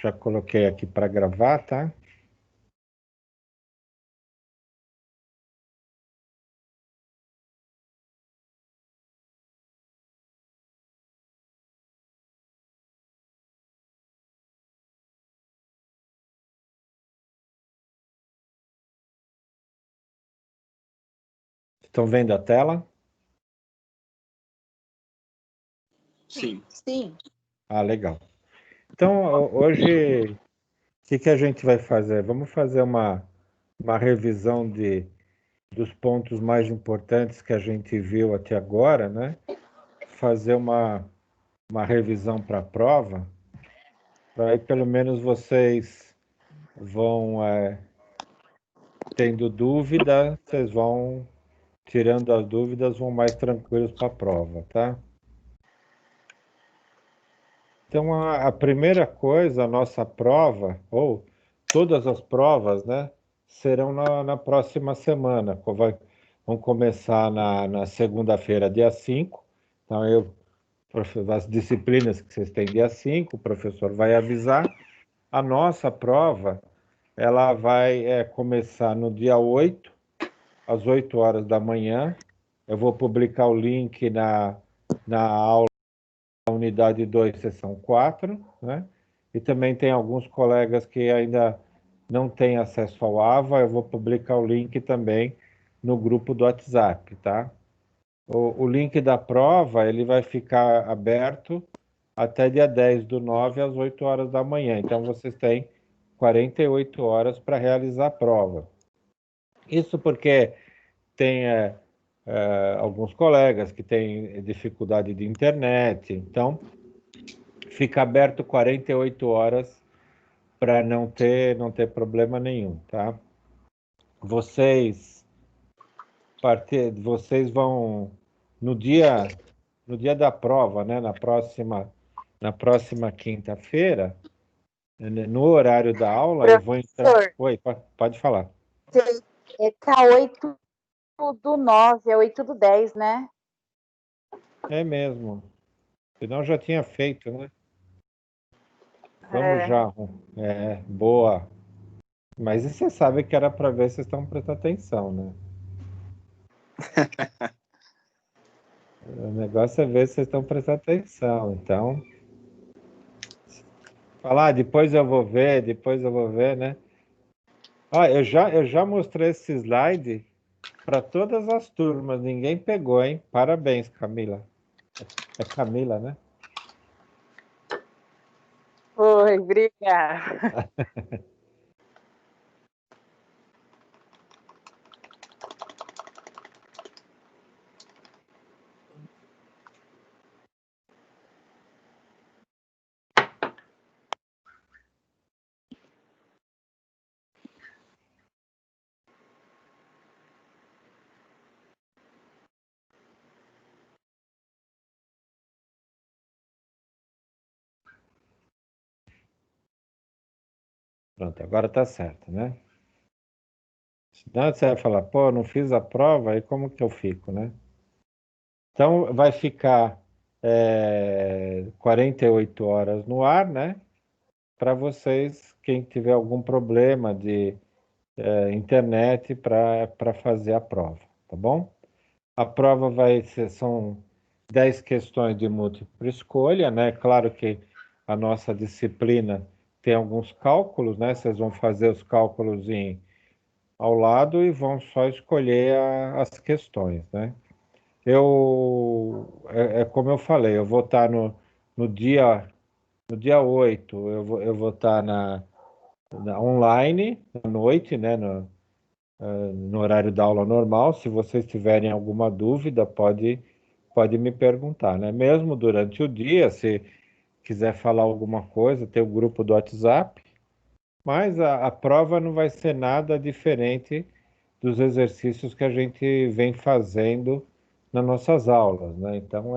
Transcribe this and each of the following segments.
Já coloquei aqui para gravar, tá? Estão vendo a tela? Sim. Sim. Ah, legal. Então, hoje, o que a gente vai fazer? Vamos fazer uma revisão dos pontos mais importantes que a gente viu até agora, né? Fazer uma revisão para a prova, para aí pelo menos vocês vão tendo dúvida, vocês vão tirando as dúvidas, vão mais tranquilos para a prova, tá? Então, a primeira coisa, a nossa prova, ou todas as provas, né, serão na próxima semana. Vão começar na segunda-feira, dia 5. Então, as disciplinas que vocês têm dia 5, o professor vai avisar. A nossa prova, ela vai começar no dia 8, às 8 horas da manhã. Eu vou publicar o link na aula da unidade 2, seção 4, né? E também tem alguns colegas que ainda não têm acesso ao AVA, eu vou publicar o link também no grupo do WhatsApp, tá? O link da prova, ele vai ficar aberto até dia 10/9, às 8 horas da manhã. Então, vocês têm 48 horas para realizar a prova. Isso porque tem alguns colegas que têm dificuldade de internet, então fica aberto 48 horas para não ter problema nenhum, tá? Vocês vão no dia da prova, né, na próxima quinta-feira, no horário da aula, eu vou entrar. Professor, Oi, pode falar. tá 8/9, é 8/10, né? É mesmo. Senão já tinha feito, né? Vamos já. Boa. Mas você sabe que era para ver se vocês estão prestando atenção, né? O negócio é ver se vocês estão prestando atenção. Então, falar, depois eu vou ver, né? Ah, eu já mostrei esse slide para todas as turmas. Ninguém pegou, hein? Parabéns, Camila. É Camila, né? Oi, obrigada. Pronto, agora tá certo, né? Senão você vai falar, pô, não fiz a prova, aí como que eu fico, né? Então, vai ficar 48 horas no ar, né? Para vocês, quem tiver algum problema de internet para fazer a prova, tá bom? A prova são 10 questões de múltipla escolha, né? Claro que a nossa disciplina tem alguns cálculos, né? Vocês vão fazer os cálculos ao lado e vão só escolher as questões, né? Como eu falei, eu vou estar no dia 8, eu vou estar online, à noite, né? No horário da aula normal. Se vocês tiverem alguma dúvida, pode me perguntar, né? Mesmo durante o dia, se quiser falar alguma coisa, tem o grupo do WhatsApp, mas a prova não vai ser nada diferente dos exercícios que a gente vem fazendo nas nossas aulas, né? Então,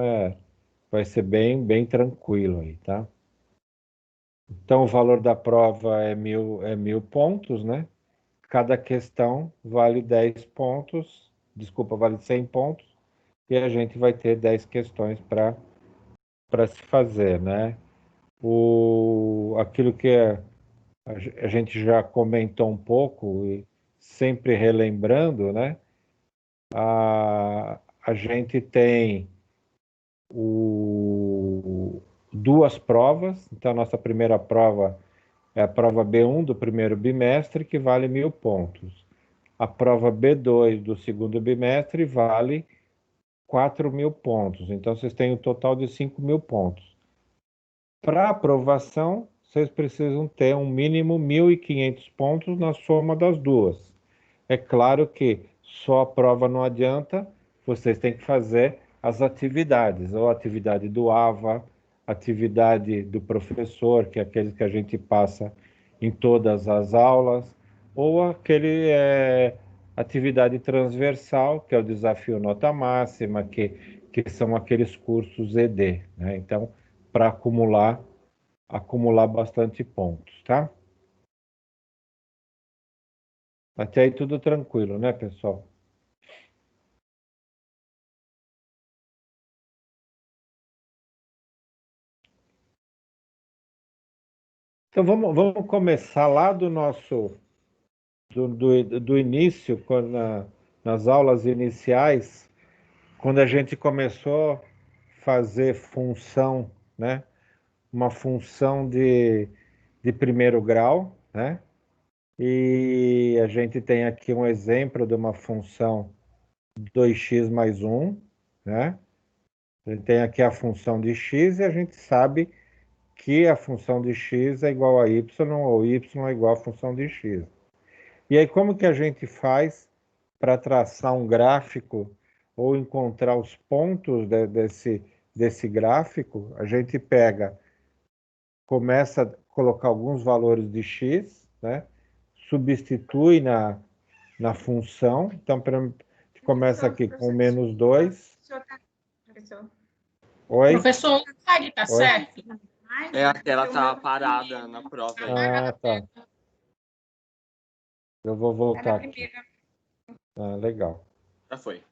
vai ser bem, bem tranquilo aí, tá? Então, o valor da prova é 1.000 pontos, né? Cada questão vale 10 pontos, desculpa, vale 100 pontos, e a gente vai ter 10 questões para se fazer, né? aquilo que a gente já comentou um pouco, e sempre relembrando, né? A gente tem duas provas. Então, a nossa primeira prova é a prova B1 do primeiro bimestre, que vale 1.000 pontos. A prova B2 do segundo bimestre vale 4.000 pontos. Então, vocês têm um total de 5.000 pontos. Para aprovação, vocês precisam ter um mínimo 1.500 pontos na soma das duas. É claro que só a prova não adianta, vocês têm que fazer as atividades, ou a atividade do AVA, atividade do professor, que é aquele que a gente passa em todas as aulas, ou aquele atividade transversal, que é o desafio nota máxima, que são aqueles cursos ED, né? Então, para acumular bastante pontos, tá? Até aí tudo tranquilo, né, pessoal? Então vamos começar lá do início, nas aulas iniciais, quando a gente começou a fazer função, né? Uma função de primeiro grau, né? E a gente tem aqui um exemplo de uma função 2x mais 1, né? A gente tem aqui a função de x e a gente sabe que a função de x é igual a y, ou y é igual à função de x. E aí, como que a gente faz para traçar um gráfico ou encontrar os pontos desse gráfico? A gente começa a colocar alguns valores de x, né? Substitui na função. Então, começa aqui com menos 2. Oi? Professor, sai, tá Oi? certo? É, a tela tá parada na prova aí. Ah, tá. Eu vou voltar aqui. Ah, legal. Já foi.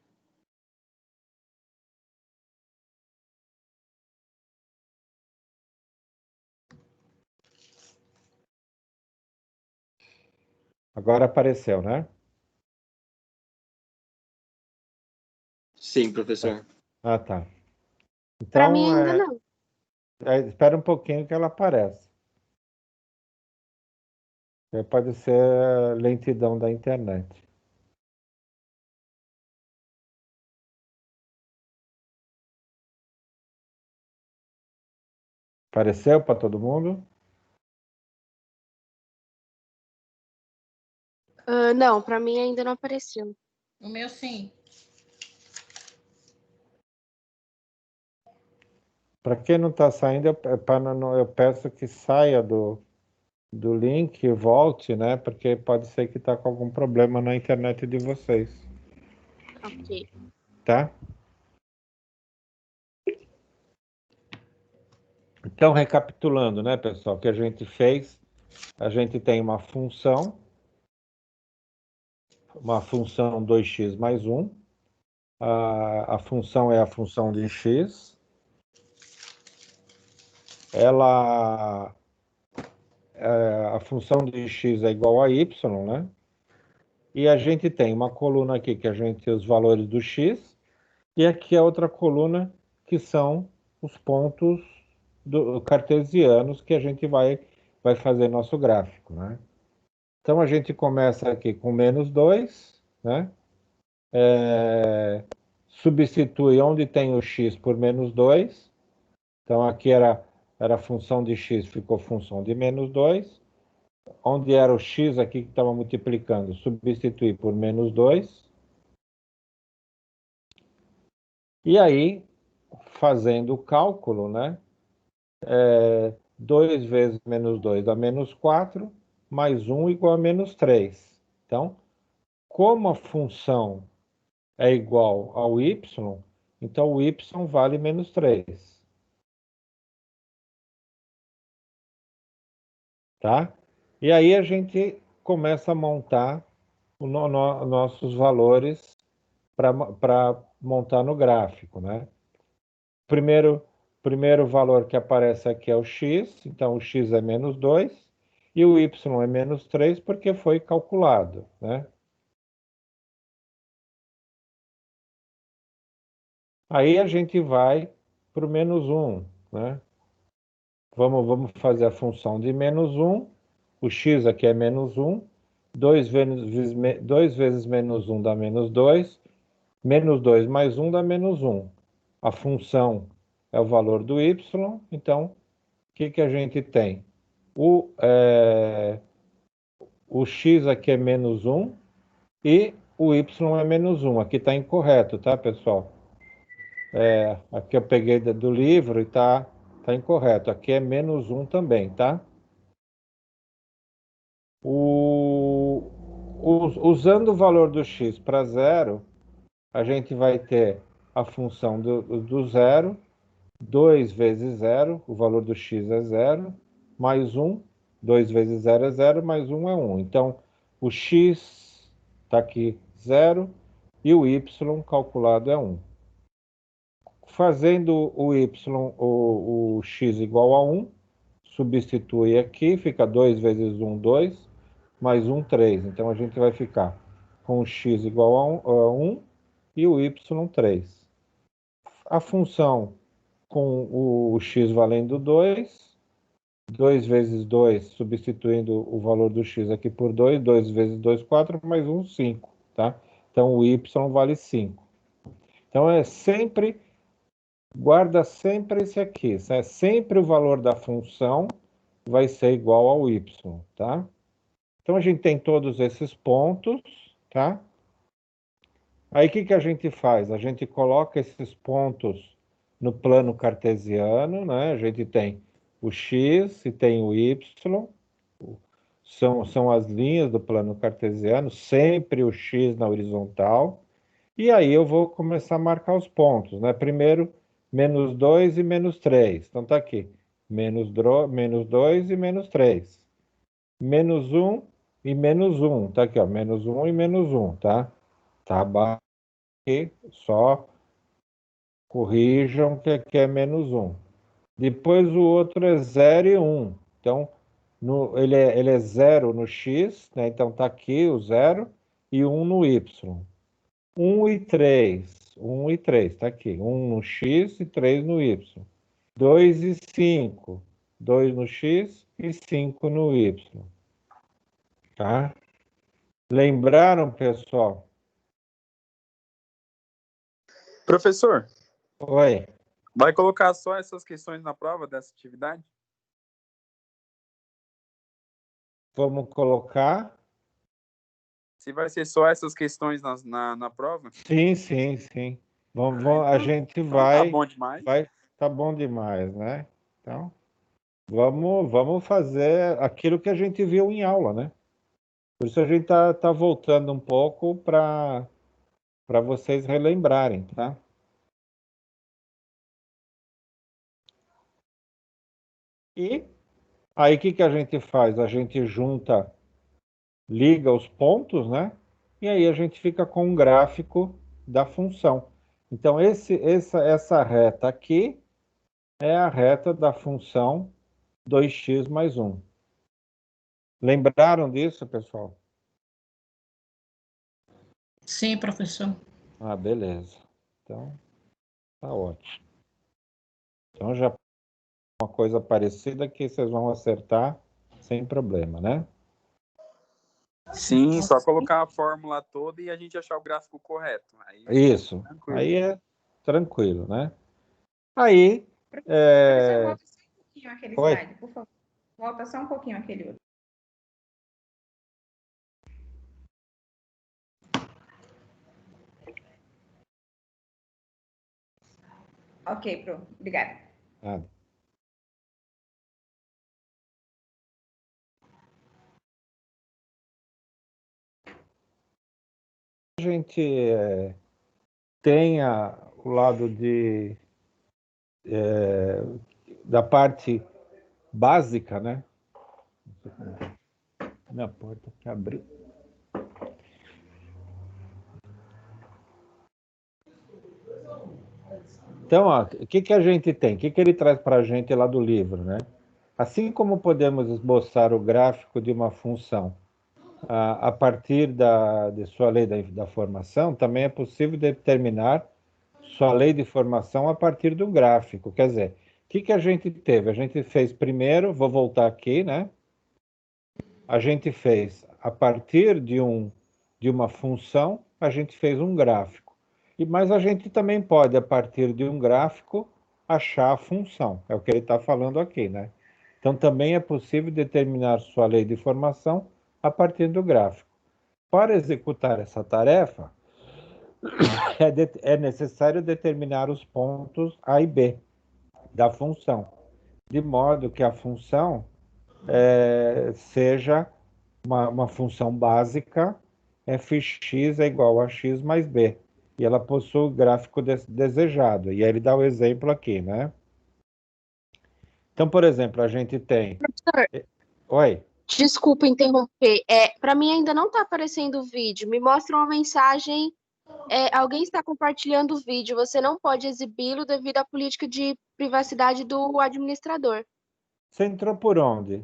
Agora apareceu, né? Sim, professor. Ah, tá. Para mim Então, ainda não. espera um pouquinho que ela aparece. Pode ser lentidão da internet. Apareceu para todo mundo? Não, para mim ainda não apareceu. O meu sim. Para quem não está saindo, eu peço que saia do link e volte, né? Porque pode ser que está com algum problema na internet de vocês, Ok. tá? Então, recapitulando, né, pessoal, o que a gente fez, a gente tem uma função 2x mais 1. A função é a função de x. A função de x é igual a y, né? E a gente tem uma coluna aqui que a gente tem os valores do x, e aqui a outra coluna que são os pontos cartesianos que a gente vai fazer nosso gráfico, né? Então a gente começa aqui com menos 2, né? Substitui onde tem o x por menos 2. Então aqui era função de x, ficou função de menos 2. Onde era o x aqui que estava multiplicando, substituir por menos 2. E aí, fazendo o cálculo, né? 2 vezes menos 2 dá menos 4, mais 1 igual a menos 3. Então, como a função é igual ao y, então o y vale menos 3. Tá? E aí a gente começa a montar nossos valores para montar no gráfico, né? primeiro valor que aparece aqui é o x, então o x é menos 2, e o y é menos 3 porque foi calculado, né? Aí a gente vai para o menos 1, né? Vamos fazer a função de menos 1, o x aqui é menos 1, 2 vezes menos 1 dá menos 2, menos 2 mais 1 dá menos 1. A função é o valor do y, então o que a gente tem? O x aqui é menos 1 e o y é menos 1. Aqui está incorreto, tá, pessoal? Aqui eu peguei do livro e tá incorreto. Aqui é menos 1 também, tá? Usando o valor do x para zero, a gente vai ter a função do zero, 2 vezes zero, o valor do x é zero, mais 1, 2 vezes zero é zero, mais 1 é 1. Então, o x está aqui zero e o y calculado é 1. Fazendo o x igual a 1, substitui aqui, fica 2 vezes 1, 2, mais 1, 3. Então, a gente vai ficar com o x igual a 1 e o y 3. A função com o x valendo 2, 2 vezes 2, substituindo o valor do x aqui por 2, 2 vezes 2, 4, mais 1, 5, tá? Então, o y vale 5. Então, guarda sempre esse aqui, né? Sempre o valor da função vai ser igual ao y, tá? Então, a gente tem todos esses pontos, tá? Aí, o que a gente faz? A gente coloca esses pontos no plano cartesiano, né? A gente tem o x e tem o y, são as linhas do plano cartesiano, sempre o x na horizontal. E aí eu vou começar a marcar os pontos, né? Primeiro, menos 2 e menos 3. Então, tá aqui, menos 2 e menos 3. Menos 1 e menos 1. Tá aqui, ó, menos 1 e menos 1, tá? Tá abaixo aqui, só corrijam que aqui é menos 1. Depois o outro é 0 e 1. Então, ele é 0 no x, né? Então tá aqui o 0 e 1 no y. 1 e 3. 1 e 3, tá aqui. 1 no x e 3 no y. 2 e 5. 2 no x e 5 no y. Tá? Lembraram, pessoal? Professor, Oi. vai colocar só essas questões na prova dessa atividade? Vamos colocar? Se vai ser só essas questões na prova? Sim, sim, sim. A gente então vai. Tá bom demais. Tá bom demais, né? Então, vamos fazer aquilo que a gente viu em aula, né? Por isso a gente tá voltando um pouco para vocês relembrarem, tá? E aí o que a gente faz? A gente liga os pontos, né? E aí a gente fica com um gráfico da função. Então, essa reta aqui é a reta da função 2x mais 1. Lembraram disso, pessoal? Sim, professor. Ah, beleza. Então, tá ótimo. Então, já uma coisa parecida que vocês vão acertar sem problema, né? Sim, só colocar a fórmula toda e a gente achar o gráfico correto. Aí, Isso. tranquilo. Aí é tranquilo, né? Aí... Professor, volta só um pouquinho aquele Oi. slide, por favor. Volta só um pouquinho aquele outro. Ok, Pro. Obrigada. Nada. A gente tem o lado da parte básica, né? Minha porta que abriu. Então, ó, o que a gente tem? O que ele traz para a gente lá do livro, né? Assim como podemos esboçar o gráfico de uma função a partir de sua lei da formação, também é possível determinar sua lei de formação a partir do gráfico. Quer dizer, o que a gente teve? A gente fez primeiro, vou voltar aqui, né? A gente fez, a partir de uma função, a gente fez um gráfico. Mas a gente também pode, a partir de um gráfico, achar a função. É o que ele está falando aqui, né? Então, também é possível determinar sua lei de formação a partir do gráfico. Para executar essa tarefa, é necessário determinar os pontos A e B da função, de modo que a função seja uma função básica, fx é igual a x mais b, e ela possui o gráfico desejado. E aí ele dá o exemplo aqui, né? Então, por exemplo, a gente tem... Professor, Oi? desculpa interromper. Para mim ainda não está aparecendo o vídeo. Me mostra uma mensagem. Alguém está compartilhando o vídeo. Você não pode exibi-lo devido à política de privacidade do administrador. Você entrou por onde?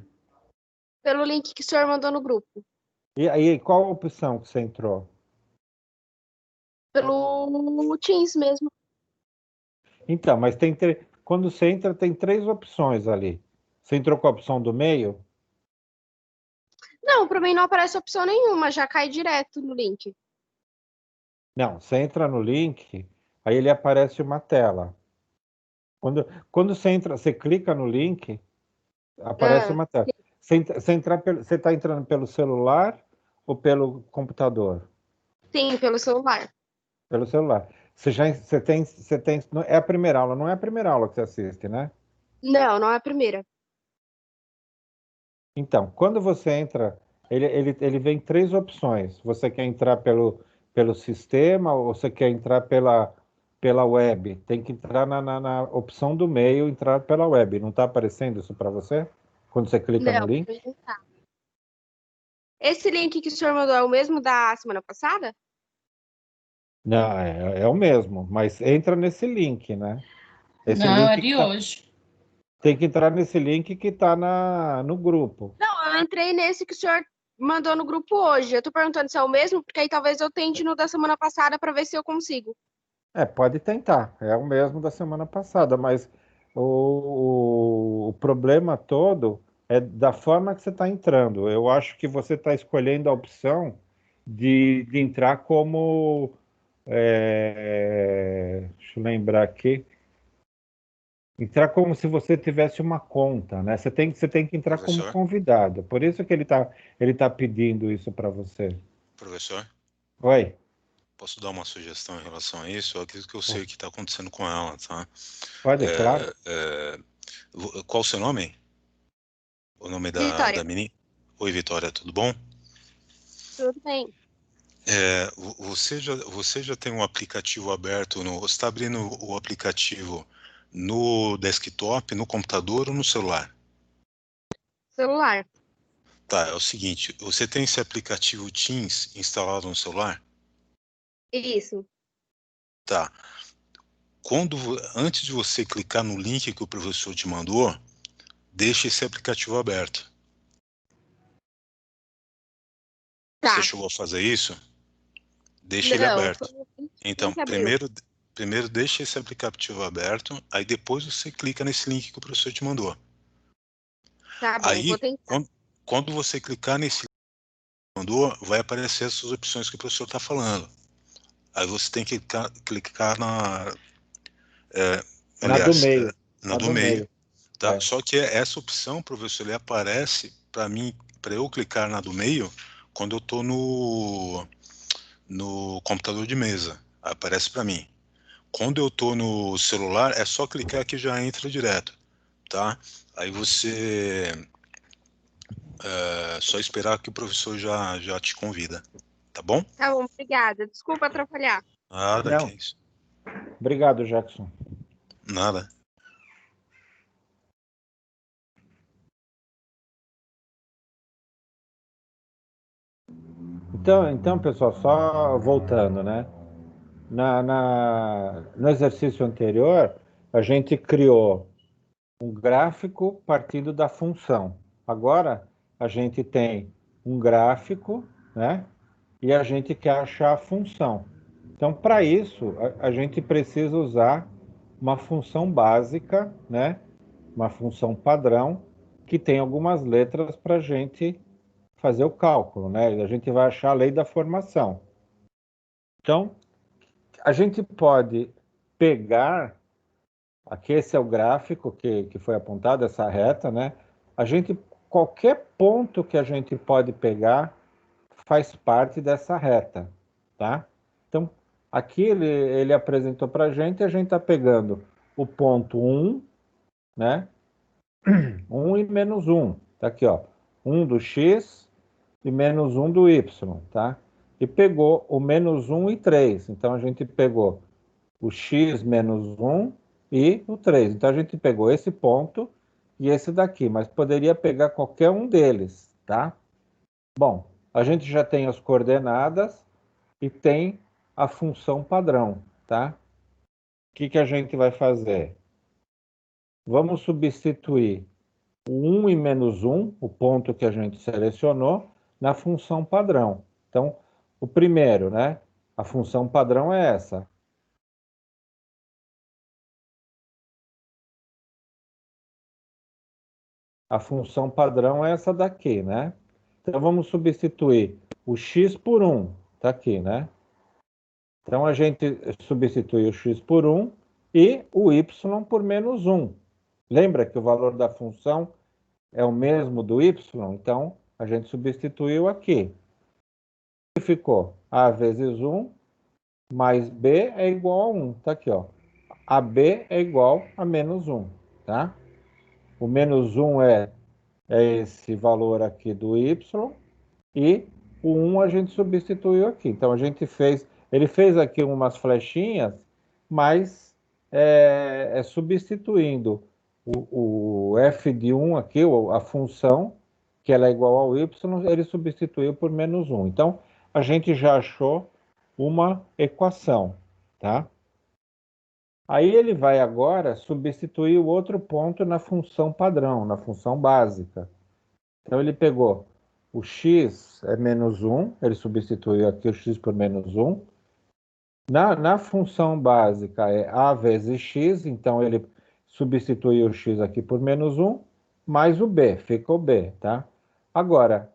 Pelo link que o senhor mandou no grupo. E aí, qual a opção que você entrou? Pelo Teams mesmo. Então, mas quando você entra, tem 3 opções ali. Você entrou com a opção do meio? Não, para mim não aparece opção nenhuma. Já cai direto no link. Não, você entra no link, aí ele aparece uma tela. Quando você entra, você clica no link, aparece Ah, uma tela. Você está entrando pelo celular ou pelo computador? sim, pelo celular. Pelo celular. É a primeira aula, não é a primeira aula que você assiste, né? Não, não é a primeira. Então, quando você entra, ele vem 3 opções. Você quer entrar pelo sistema ou você quer entrar pela web? Tem que entrar na opção do meio, entrar pela web. Não está aparecendo isso para você? Quando você clica no Não, link? pra mim não tá. Esse link que o senhor mandou é o mesmo da semana passada? Não, é o mesmo, mas entra nesse link, né? Esse Não, é link de hoje. tem que entrar nesse link que está no grupo. Não, eu entrei nesse que o senhor mandou no grupo hoje. Eu tô perguntando se é o mesmo, porque aí talvez eu tente no da semana passada para ver se eu consigo. Pode tentar. É o mesmo da semana passada, mas o problema todo é da forma que você está entrando. Eu acho que você está escolhendo a opção de entrar como. Deixa eu lembrar aqui. Entrar como se você tivesse uma conta, né? Você tem que entrar como Professor, convidado. Por isso que ele tá pedindo isso para você. professor, Oi? posso dar uma sugestão em relação a isso? Eu acredito que eu sei o que está acontecendo com ela, tá? Pode, claro. Qual o seu nome? O nome da Vitória, menina? Oi, Vitória, tudo bom? tudo bem? Você já tem um aplicativo aberto você está abrindo o aplicativo no desktop, no computador ou no celular? Celular. Tá, é o seguinte, você tem esse aplicativo Teams instalado no celular? Isso. Tá. Antes de você clicar no link que o professor te mandou, deixe esse aplicativo aberto. Tá. Você chegou a fazer isso? Deixe ele Não, foi aberto. o Então, link que abriu. primeiro deixe esse aplicativo aberto, aí depois você clica nesse link que o professor te mandou. Tá bom, vou Aí, tentar. quando você clicar nesse link que mandou, vai aparecer essas opções que o professor está falando. Aí você tem que clicar Na do aliás, meio. na Na do do meio. meio. Tá? É. Só que essa opção, professor, ele aparece para mim, para eu clicar na do meio, quando eu estou no computador de mesa. Aparece para mim. Quando eu estou no celular, é só clicar que já entra direto, tá? Aí você só esperar que o professor já te convida, tá bom? Tá bom, obrigada. Desculpa atrapalhar. Nada, que Não. é isso. Obrigado, Jackson. Nada. Então, pessoal, só voltando, né? no exercício anterior, a gente criou um gráfico partindo da função. Agora, a gente tem um gráfico, né? E a gente quer achar a função. Então, para isso, a gente precisa usar uma função básica, né? Uma função padrão, que tem algumas letras para a gente fazer o cálculo, né? A gente vai achar a lei da formação. Então, a gente pode pegar, aqui esse é o gráfico que foi apontado, essa reta, né? Qualquer ponto que a gente pode pegar faz parte dessa reta, tá? Então, aqui ele apresentou para a gente está pegando o ponto 1, né? 1 e menos 1, tá aqui, ó. 1 do x e menos 1 do y, tá? E pegou o menos 1 e 3, então a gente pegou o x menos 1 e o 3. Então a gente pegou esse ponto e esse daqui, mas poderia pegar qualquer um deles, tá? Bom, a gente já tem as coordenadas e tem a função padrão, tá? O que a gente vai fazer? Vamos substituir o 1 e menos 1, o ponto que a gente selecionou, na função padrão. Então, o primeiro, né? A função padrão é essa. A função padrão é essa daqui, né? Então, vamos substituir o x por 1, tá aqui, né? Então, a gente substitui o x por 1 e o y por menos 1. Lembra que o valor da função é o mesmo do y? Então, a gente substituiu aqui. O que ficou? A vezes 1 mais b é igual a 1. Tá aqui, ó. AB é igual a menos 1, tá? O menos 1 é esse valor aqui do y e o 1 a gente substituiu aqui. Então, ele fez aqui umas flechinhas, mas substituindo o f de 1 aqui, a função, que ela é igual ao y, ele substituiu por menos 1. Então, a gente já achou uma equação, tá? Aí ele vai agora substituir o outro ponto na função padrão, na função básica. Então, ele pegou o x é menos 1, ele substituiu aqui o x por menos 1. Na função básica é a vezes x, então ele substituiu o x aqui por menos 1, mais o b, fica o b, tá? Agora,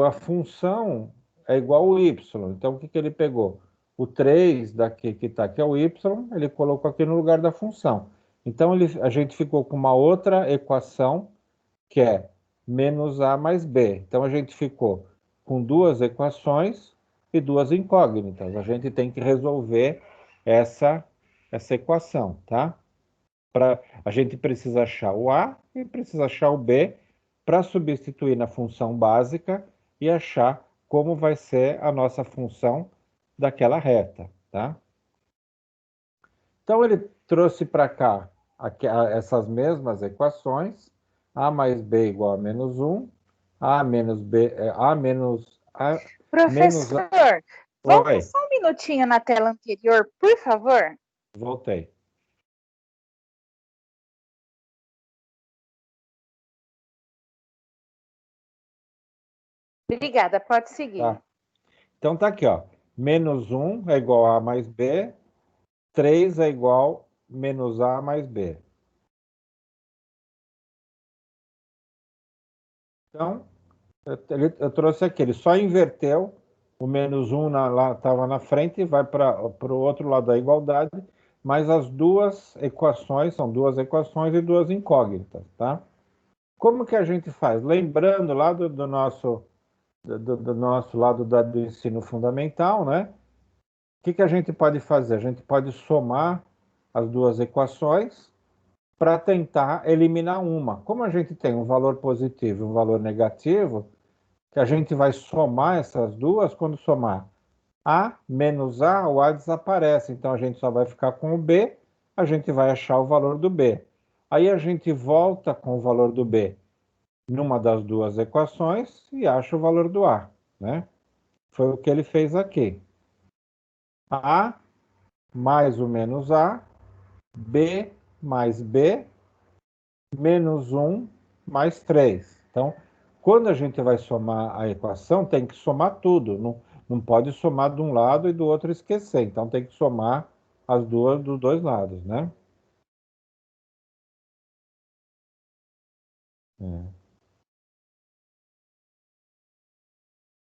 a função é igual ao y, então o que ele pegou? O 3 daqui que está aqui é o y, ele colocou aqui no lugar da função. Então, a gente ficou com uma outra equação, que é menos a mais b. Então, a gente ficou com duas equações e duas incógnitas. A gente tem que resolver essa equação, tá? A gente precisa achar o a e precisa achar o b para substituir na função básica e achar como vai ser a nossa função daquela reta, tá? Então, ele trouxe para cá essas mesmas equações, a mais b igual a menos 1, a menos b, a menos a... Professor, volta só um minutinho na tela anterior, por favor. Voltei. Obrigada, pode seguir. Tá. Então, tá aqui, ó. Menos 1 é igual a mais b, 3 é igual a menos a mais b. Então, eu trouxe aqui, ele só inverteu, o menos 1 estava na frente e vai para o outro lado da igualdade, mas as duas equações são duas equações e duas incógnitas, tá? Como que a gente faz? Lembrando lá do nosso lado do ensino fundamental, né? O que a gente pode fazer? A gente pode somar as duas equações para tentar eliminar uma. Como a gente tem um valor positivo e um valor negativo, que a gente vai somar essas duas, quando somar a menos a, o a desaparece. Então, a gente só vai ficar com o b, a gente vai achar o valor do b. Aí, a gente volta com o valor do b numa das duas equações e acha o valor do a, né? Foi o que ele fez aqui. A mais o menos A, B mais B, menos 1 mais 3. Então, quando a gente vai somar a equação, tem que somar tudo. Não pode somar de um lado e do outro esquecer. Então, tem que somar as duas dos dois lados, né?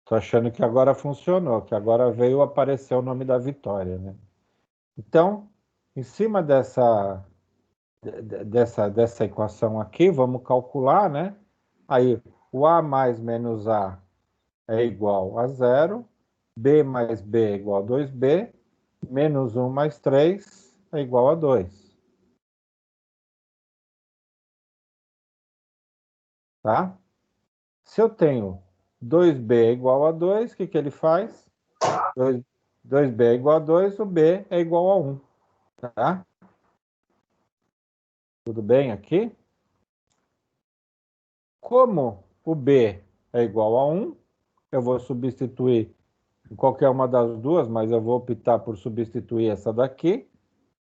Tô achando que agora funcionou, que agora veio aparecer o nome da vitória, né? Então, em cima dessa equação aqui, vamos calcular, né? Aí, o A mais menos A é igual a zero, B mais B é igual a 2B, menos 1 mais 3 é igual a 2. Tá? Se eu tenho 2B é igual a 2, o que ele faz? 2B é igual a 2, o B é igual a 1. Tá? Tudo bem aqui? Como o B é igual a 1, eu vou substituir em qualquer uma das duas, mas eu vou optar por substituir essa daqui.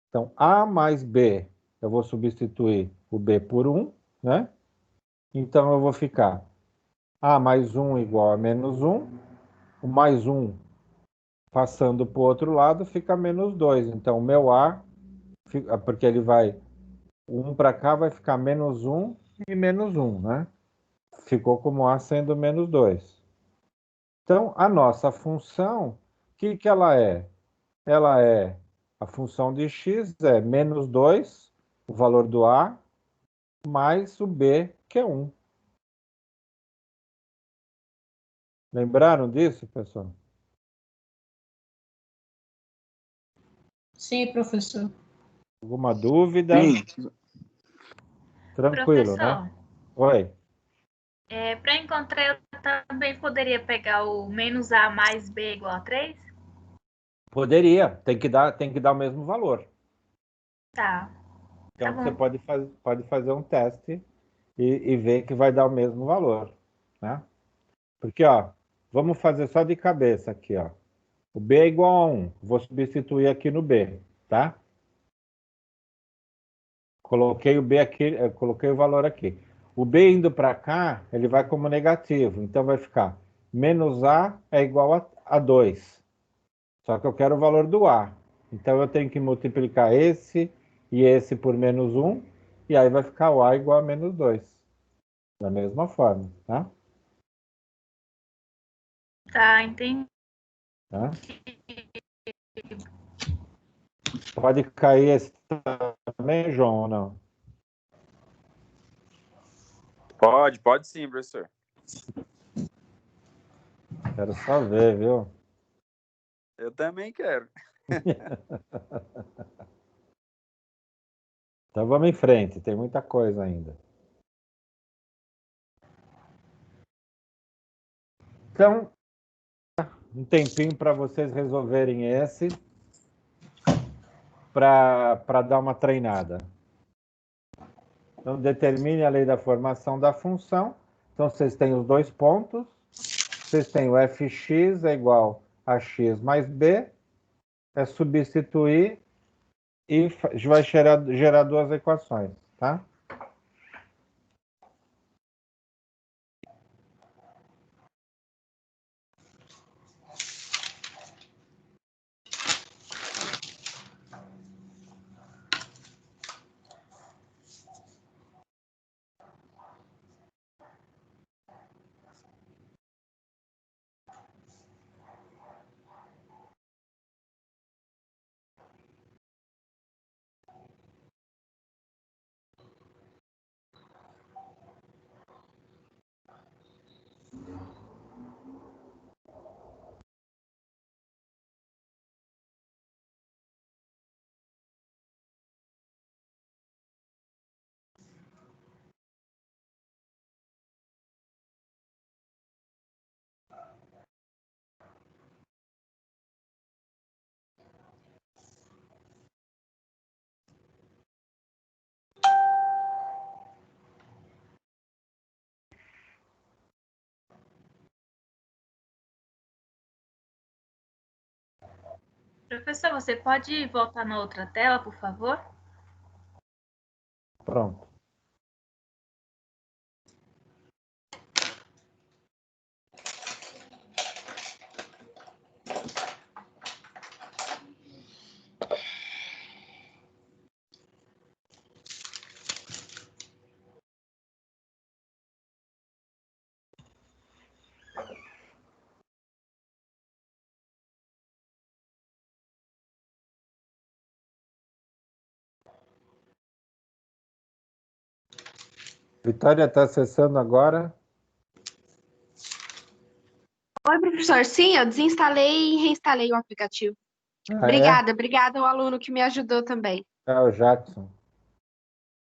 Então, A mais B, eu vou substituir o B por 1, né? Então, eu vou ficar A mais 1 igual a menos 1. O mais 1 passando para o outro lado fica menos 2. Então, o meu A, porque ele vai 1 para cá, vai ficar menos 1 e menos 1, né? Ficou como A sendo menos 2. Então, a nossa função, o que ela é? Ela é, a função de x é menos 2, o valor do A, mais o B, que é 1. Lembraram disso, pessoal? Sim, professor. Alguma dúvida? Sim. Tranquilo, né? Professor, Oi. para encontrar eu também poderia pegar o menos A mais B igual a 3? Poderia, tem que dar o mesmo valor. Tá, tá Então, você bom. pode fazer um teste e ver que vai dar o mesmo valor, né? Porque, ó, vamos fazer só de cabeça aqui, ó. O B é igual a 1. Vou substituir aqui no B, tá? Coloquei o B aqui, coloquei o valor aqui. O B indo para cá, ele vai como negativo. Então vai ficar menos A é igual a 2. Só que eu quero o valor do A. Então eu tenho que multiplicar esse e esse por menos 1. E aí vai ficar o A igual a menos 2. Da mesma forma, tá? Tá, entendi. Tá? Pode cair esse também, João, ou não? Pode sim, professor. Quero só ver, viu? Eu também quero. Então vamos em frente, tem muita coisa ainda. Então, um tempinho para vocês resolverem esse, para dar uma treinada. Então, determine a lei da formação da função. Então, vocês têm os dois pontos. Vocês têm o fx é igual a x mais b. É substituir e vai gerar duas equações, tá? Professor, você pode voltar na outra tela, por favor? Pronto. Vitória está acessando agora? Oi, professor. Sim, eu desinstalei e reinstalei o aplicativo. Ah, é? Obrigada ao aluno que me ajudou também. É o Jackson.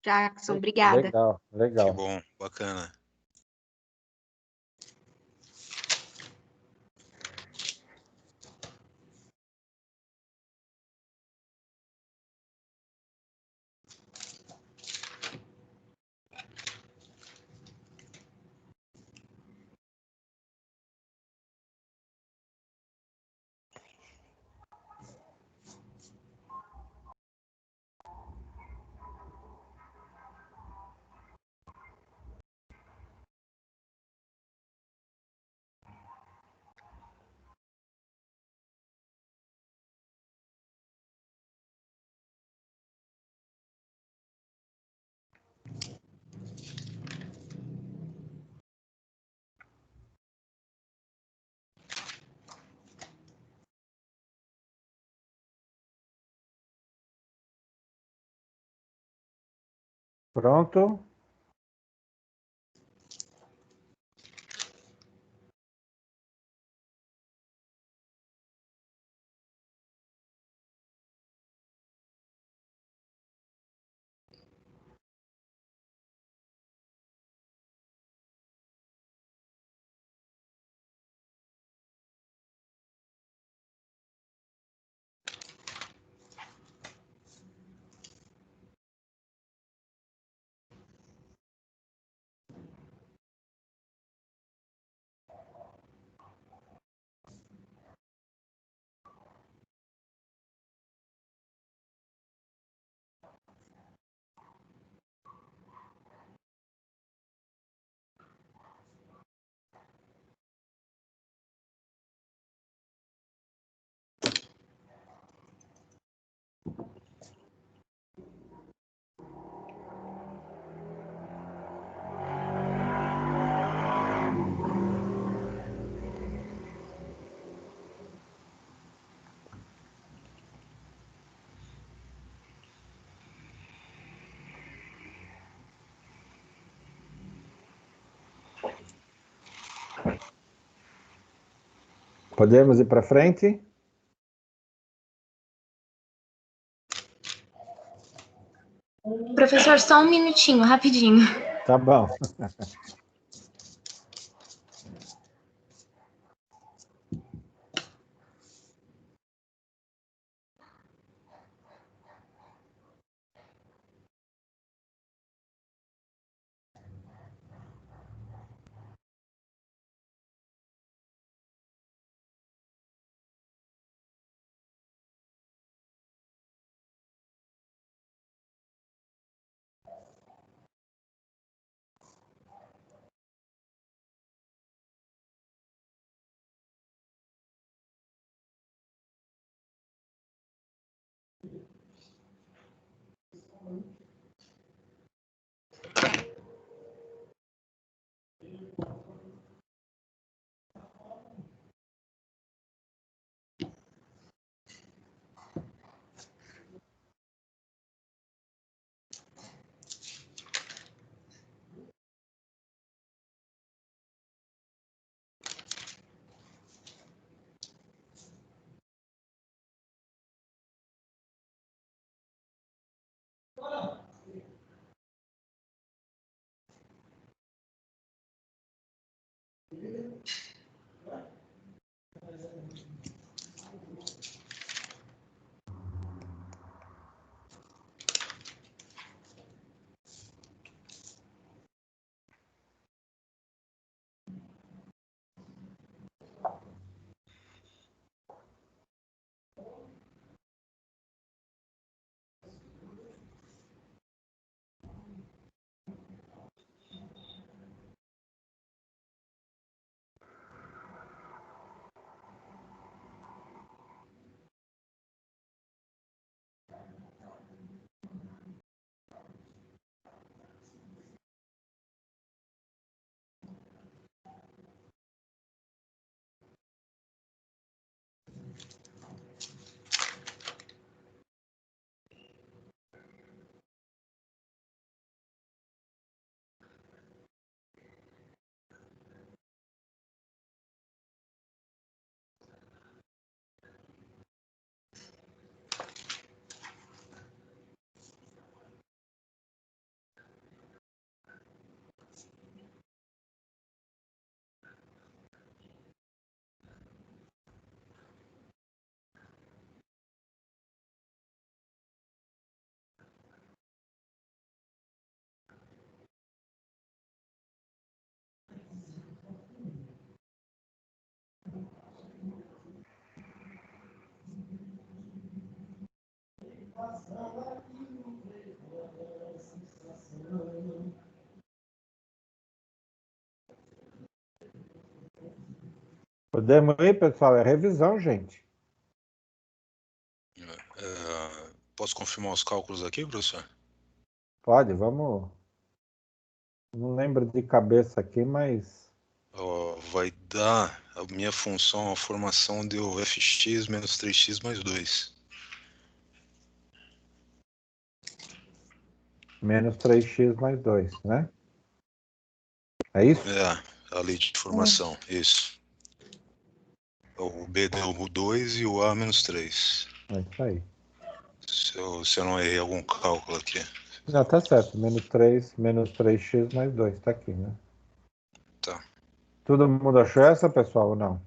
Jackson, obrigada. Legal, Que legal. bom, bacana. Pronto? Podemos ir para frente? Professor, só um minutinho, rapidinho. Tá bom. Podemos ir, pessoal? É revisão, gente. Posso confirmar os cálculos aqui, professor? Pode, vamos. Não lembro de cabeça aqui, mas Vai dar a minha função, a formação deu fx menos 3x mais 2. menos 3x mais 2, né? É isso? A lei de formação, isso. O B deu o 2 e o A menos 3. É isso aí. Se eu não errei algum cálculo aqui. Não, tá certo. Menos 3x mais 2, tá aqui, né? Tá. Todo mundo achou essa, pessoal, ou não?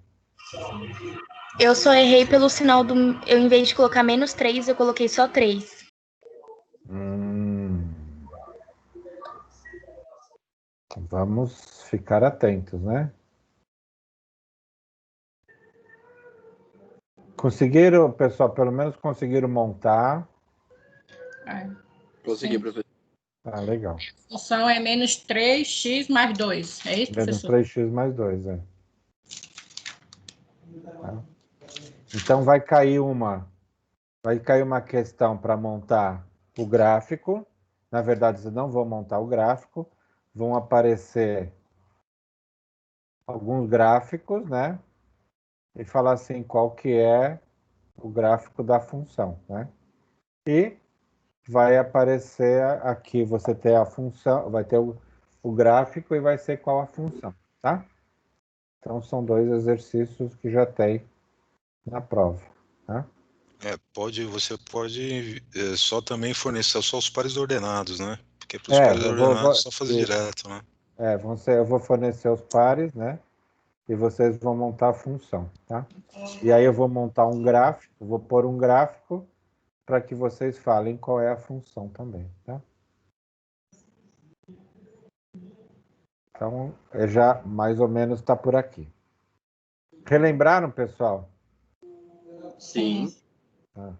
Eu só errei pelo sinal do... Eu, em vez de colocar menos 3, eu coloquei só 3. Vamos ficar atentos, né? Conseguiram, pessoal, pelo menos conseguiram montar. Consegui, Sim. professor. Ah, legal. A função é menos 3x mais 2. É isso, Menos professor? 3x mais 2, é. Tá? Então vai cair uma questão para montar o gráfico. Na verdade, vocês não vão montar o gráfico. Vão aparecer alguns gráficos, né? E falar assim, qual que é o gráfico da função, né? E vai aparecer aqui, você tem a função, vai ter o gráfico e vai ser qual a função, tá? Então, são 2 exercícios que já tem na prova, tá? Você pode só também fornecer só os pares ordenados, né? Porque para os pares ordenados é só fazer direto, né? Eu vou fornecer os pares, né? E vocês vão montar a função, tá? E aí eu vou montar um gráfico, vou pôr um gráfico para que vocês falem qual é a função também, tá? Então, já mais ou menos está por aqui. Relembraram, pessoal? Sim. Ah.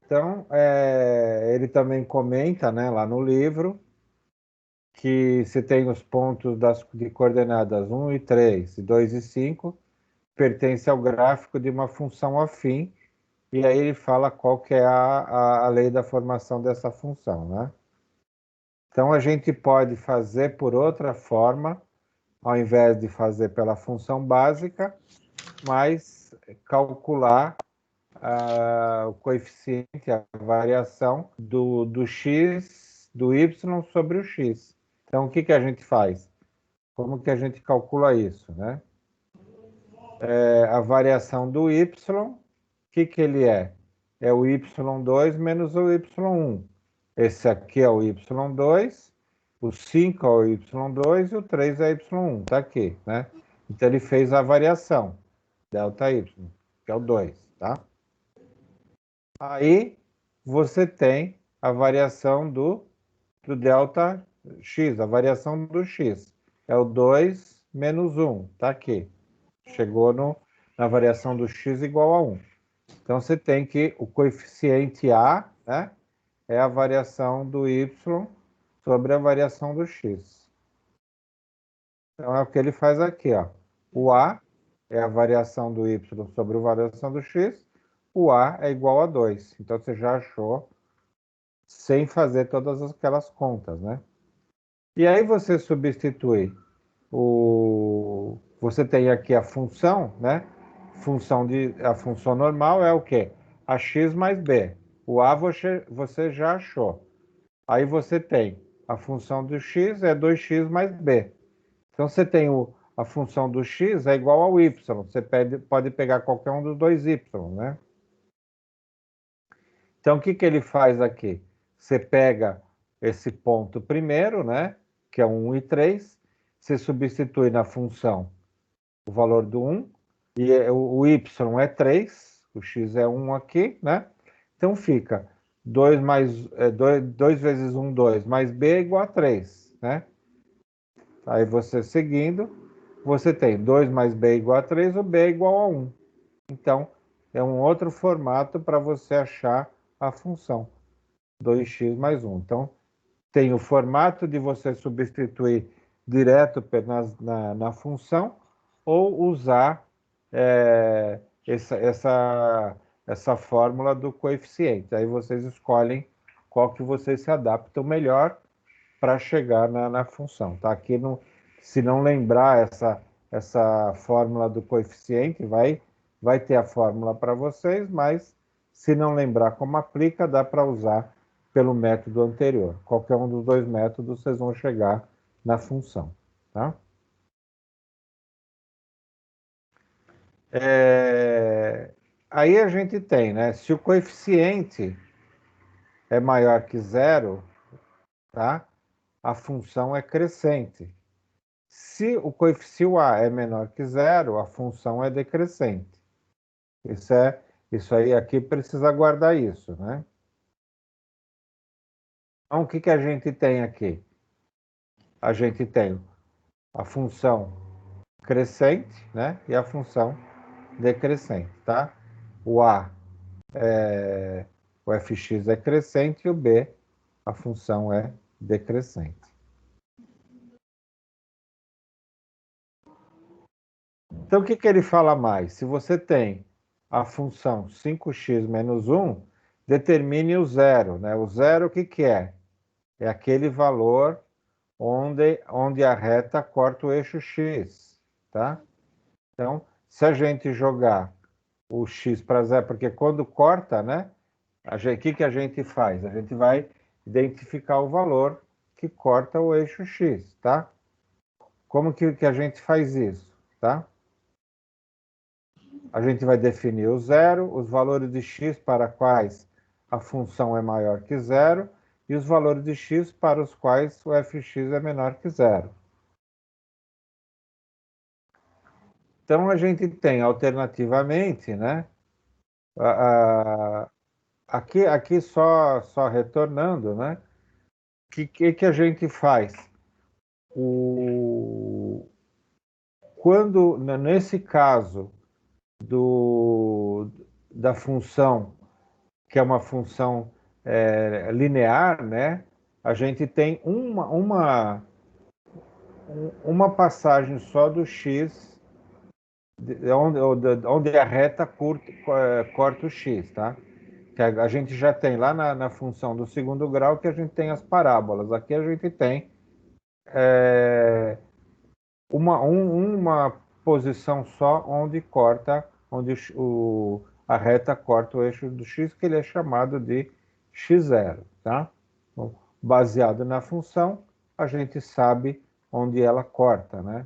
Então, ele também comenta, né, lá no livro, que se tem os pontos de coordenadas 1 e 3, e 2 e 5, pertence ao gráfico de uma função afim, e aí ele fala qual que é a lei da formação dessa função, né? Então, a gente pode fazer por outra forma, ao invés de fazer pela função básica, mas calcular o coeficiente, a variação do x, do y sobre o x. Então, o que a gente faz? Como que a gente calcula isso, né? A variação do y, o que ele é? É o y2 menos o y1. Esse aqui é o y2, o 5 é o y2 e o 3 é y1, tá aqui, né? Então, ele fez a variação, ΔY, que é o 2, tá? Aí, você tem a variação do ΔX, a variação do x. É o 2 menos 1, tá aqui. Chegou na variação do x igual a 1. Então, você tem que o coeficiente A, né, é a variação do y sobre a variação do x. Então, é o que ele faz aqui, ó. O A é a variação do y sobre a variação do x, o A é igual a 2. Então, você já achou sem fazer todas aquelas contas, né? E aí você substitui você tem aqui a função, né? A função normal é o quê? Ax mais b. O a você já achou. Aí você tem a função do x é 2x mais b. Então você tem a função do x é igual ao y. Você pode pegar qualquer um dos dois y, né? Então o que ele faz aqui? Você pega esse ponto primeiro, né? Que é 1 e 3. Você substitui na função o valor do 1, e o y é 3, o x é 1 aqui, né? Então fica 2 vezes 1, 2, mais b é igual a 3, né? Aí você seguindo, você tem 2 mais b é igual a 3, o b é igual a 1. Então, é um outro formato para você achar a função, 2x mais 1. Então, tem o formato de você substituir direto na função, ou usar essa fórmula do coeficiente. Aí vocês escolhem qual que vocês se adaptam melhor para chegar na função. Tá? Aqui, se não lembrar essa fórmula do coeficiente, vai ter a fórmula para vocês, mas se não lembrar como aplica, dá para usar pelo método anterior. Qualquer um dos dois métodos, vocês vão chegar na função. Tá? Aí a gente tem, né? Se o coeficiente é maior que zero, tá? A função é crescente. Se o coeficiente A é menor que zero, a função é decrescente. Isso aí aqui precisa guardar isso, né? Então, o que a gente tem aqui? A gente tem a função crescente, né? E a função decrescente, tá? O fx é crescente e o b, a função é decrescente. Então, o que ele fala mais? Se você tem a função 5x menos 1, determine o zero, né? O zero, o que é? É aquele valor onde a reta corta o eixo x, tá? Então, se a gente jogar o x para zero, porque quando corta, né? O que a gente faz? A gente vai identificar o valor que corta o eixo x, tá? Como que a gente faz isso, tá? A gente vai definir o zero, os valores de x para quais a função é maior que zero e os valores de x para os quais o fx é menor que zero. Então, a gente tem alternativamente, né? Aqui só retornando, né? Que a gente faz? Quando, nesse caso da função, que é uma função linear, né? A gente tem uma passagem só do x, onde a reta corta o x, tá? Que a gente já tem lá na função do segundo grau, que a gente tem as parábolas. Aqui a gente tem uma posição só onde a reta corta o eixo do x, que ele é chamado de x0, tá? Então, baseado na função, a gente sabe onde ela corta, né?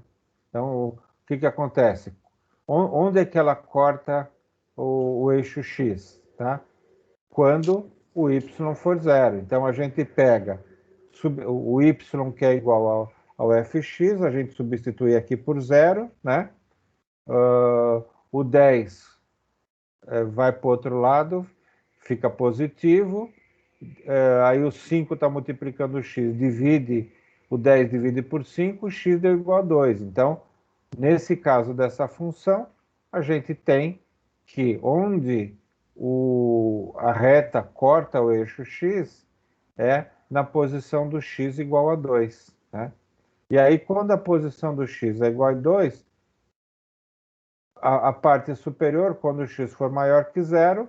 Então, o que acontece? Onde é que ela corta o eixo x, tá? Quando o y for zero. Então, a gente pega o y, que é igual ao fx, a gente substitui aqui por zero, né? O 10 vai para o outro lado, fica positivo. Aí o 5 está multiplicando o x, o 10 divide por 5, o x deu igual a 2. Então, nesse caso dessa função, a gente tem que onde a reta corta o eixo x é na posição do x igual a 2. Né? E aí, quando a posição do x é igual a 2, a parte superior, quando o x for maior que zero,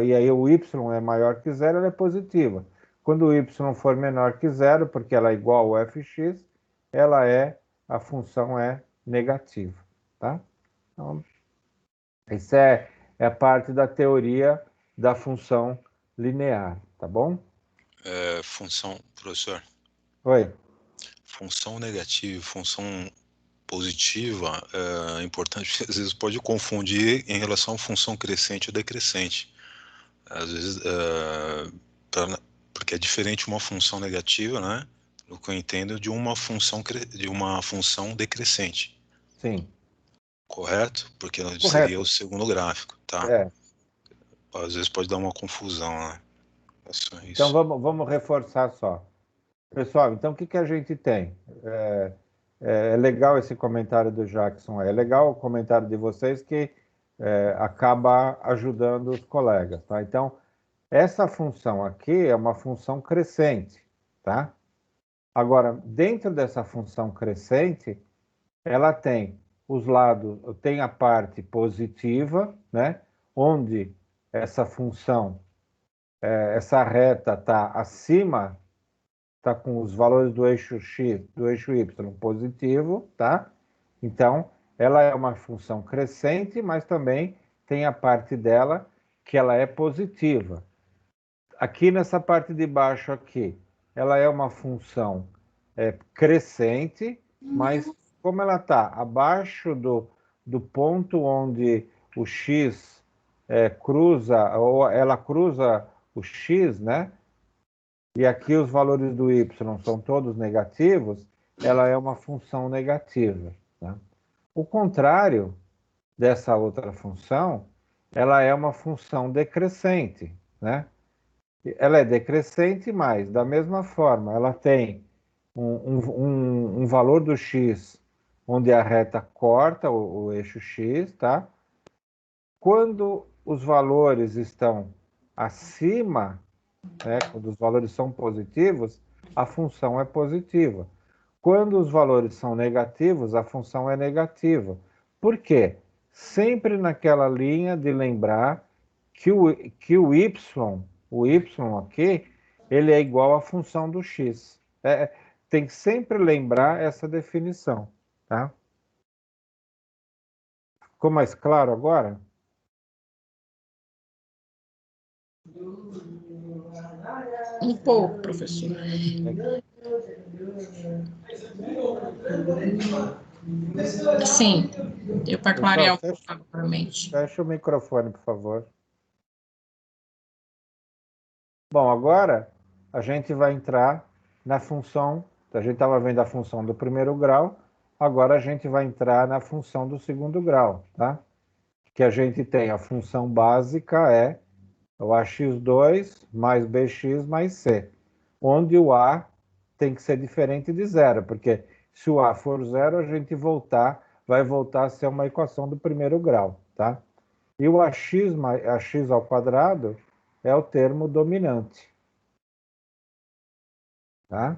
e aí o y é maior que zero, ela é positiva. Quando o y for menor que zero, porque ela é igual ao fx, a função é negativa. Tá? Então, isso é a parte da teoria da função linear, tá bom? Professor. Oi. Função negativa, função positiva, é importante, porque às vezes pode confundir em relação à função crescente ou decrescente. Às vezes, porque é diferente uma função negativa, né? No que eu entendo, de uma função decrescente. Sim. Correto? Porque Correto. Seria o segundo gráfico, tá? Às vezes pode dar uma confusão, né? Então vamos reforçar só. Pessoal, então o que a gente tem? É legal esse comentário do Jackson, é legal o comentário de vocês que acaba ajudando os colegas, tá? Então, essa função aqui é uma função crescente, tá? Agora, dentro dessa função crescente, ela tem os lados, tem a parte positiva, né? Onde essa função, essa reta está acima, está com os valores do eixo x, do eixo y positivo, tá? Então, ela é uma função crescente, mas também tem a parte dela que ela é positiva. Aqui nessa parte de baixo aqui, ela é uma função crescente, mas como ela está abaixo do ponto onde o x cruza, ou ela cruza o x, né? E aqui os valores do y são todos negativos, ela é uma função negativa. Tá? O contrário dessa outra função, ela é uma função decrescente, né? Ela é decrescente, mas, da mesma forma, ela tem um valor do x onde a reta corta o eixo x, tá? Quando os valores estão acima, né, quando os valores são positivos, a função é positiva. Quando os valores são negativos, a função é negativa. Por quê? Sempre naquela linha de lembrar que o y aqui, ele é igual à função do x. Tem que sempre lembrar essa definição, tá? Ficou mais claro agora? Um pouco, professor. Sim, deu para clarear um pouco agravamente. Fecha o microfone, por favor. Bom, agora a gente vai entrar na função, a gente estava vendo a função do primeiro grau, agora a gente vai entrar na função do segundo grau, tá? Que a gente tem a função básica é o ax2 mais bx mais c, onde o a tem que ser diferente de zero, porque se o a for zero, a gente vai voltar a ser uma equação do primeiro grau, tá? E o ax ao quadrado é o termo dominante, tá?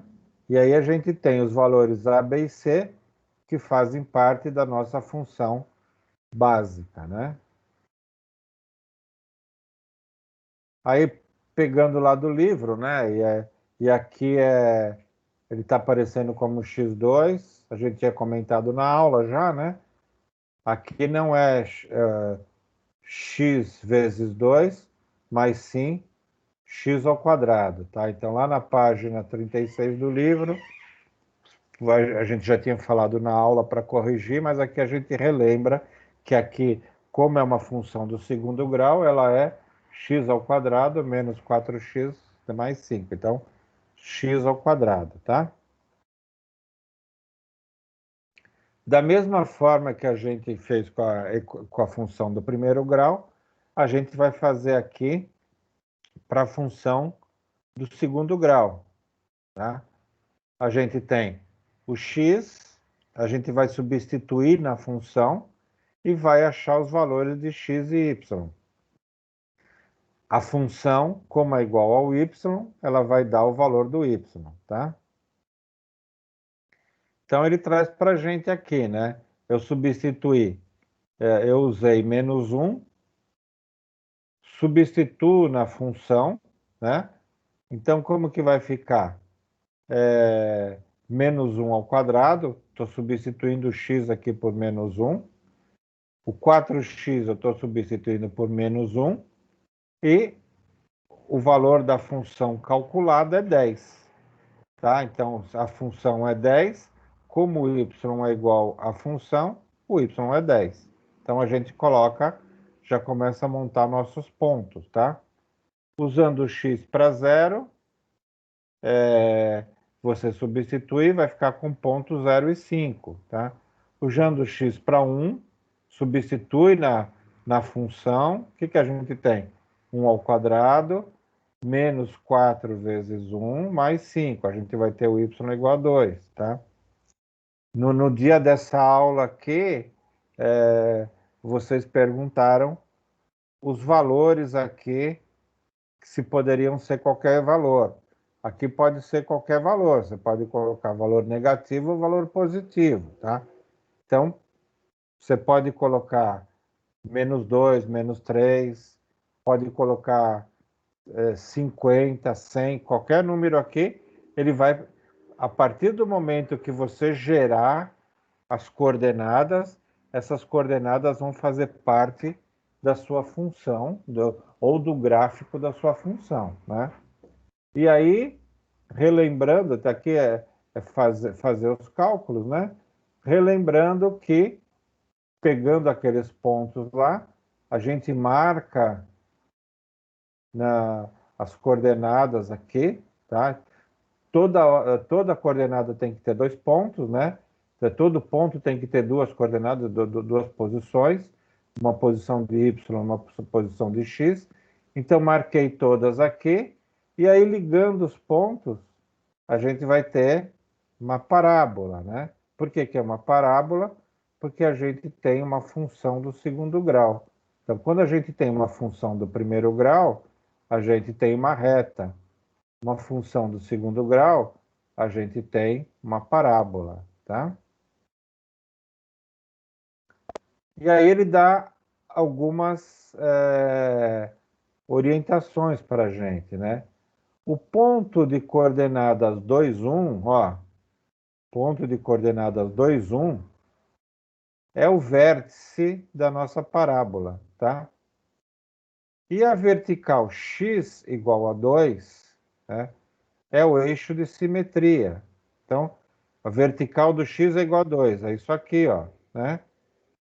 E aí a gente tem os valores a, b e c, que fazem parte da nossa função básica, né? Aí, pegando lá do livro, né? E aqui ele está aparecendo como x2, a gente tinha comentado na aula já, né? Aqui não é x vezes 2, mas sim x ao quadrado, tá? Então, lá na página 36 do livro, a gente já tinha falado na aula para corrigir, mas aqui a gente relembra que aqui, como é uma função do segundo grau, ela é x ao quadrado menos 4x mais 5. Então, x ao quadrado, tá? Da mesma forma que a gente fez com a função do primeiro grau, a gente vai fazer aqui para a função do segundo grau, tá? A gente tem o x, a gente vai substituir na função e vai achar os valores de x e y. A função, como é igual ao y, ela vai dar o valor do y, tá? Então, ele traz para a gente aqui, né? Eu substituí, eu usei menos 1, substituo na função, né? Então, como que vai ficar? Menos 1 ao quadrado, estou substituindo o x aqui por menos 1. O 4x eu estou substituindo por menos 1. E o valor da função calculada é 10. Tá? Então, a função é 10. Como o y é igual à função, o y é 10. Então, a gente já começa a montar nossos pontos, tá? Usando o x para 0, você substitui, vai ficar com pontos 0 e 5, tá? Usando o x para 1, substitui na função, o que a gente tem? 1 ao quadrado, menos 4 vezes 1, mais 5. A gente vai ter o y igual a 2, tá? No dia dessa aula aqui, vocês perguntaram os valores aqui, se poderiam ser qualquer valor. Aqui pode ser qualquer valor, você pode colocar valor negativo ou valor positivo, tá? Então, Você pode colocar -2, -3, pode colocar 50, 100, qualquer número aqui, ele vai, a partir do momento que você gerar as coordenadas, essas coordenadas vão fazer parte da sua função, ou do gráfico da sua função, né? E aí, relembrando, até aqui é fazer os cálculos, né? Relembrando que, pegando aqueles pontos lá, a gente marca as coordenadas aqui, tá? Toda coordenada tem que ter 2 pontos, né? Todo ponto tem que ter 2 coordenadas, 2 posições, uma posição de y, uma posição de x. Então, marquei todas aqui, e aí, ligando os pontos, a gente vai ter uma parábola, né? Por que que é uma parábola? Porque a gente tem uma função do segundo grau. Então, quando a gente tem uma função do primeiro grau, a gente tem uma reta. Uma função do segundo grau, a gente tem uma parábola, tá? E aí ele dá algumas orientações para a gente, né? O ponto de coordenadas 2, 1, ó, ponto de coordenadas 2, 1 é o vértice da nossa parábola, tá? E a vertical x igual a 2, né, é o eixo de simetria. Então, a vertical do x é igual a 2, é isso aqui, ó, né?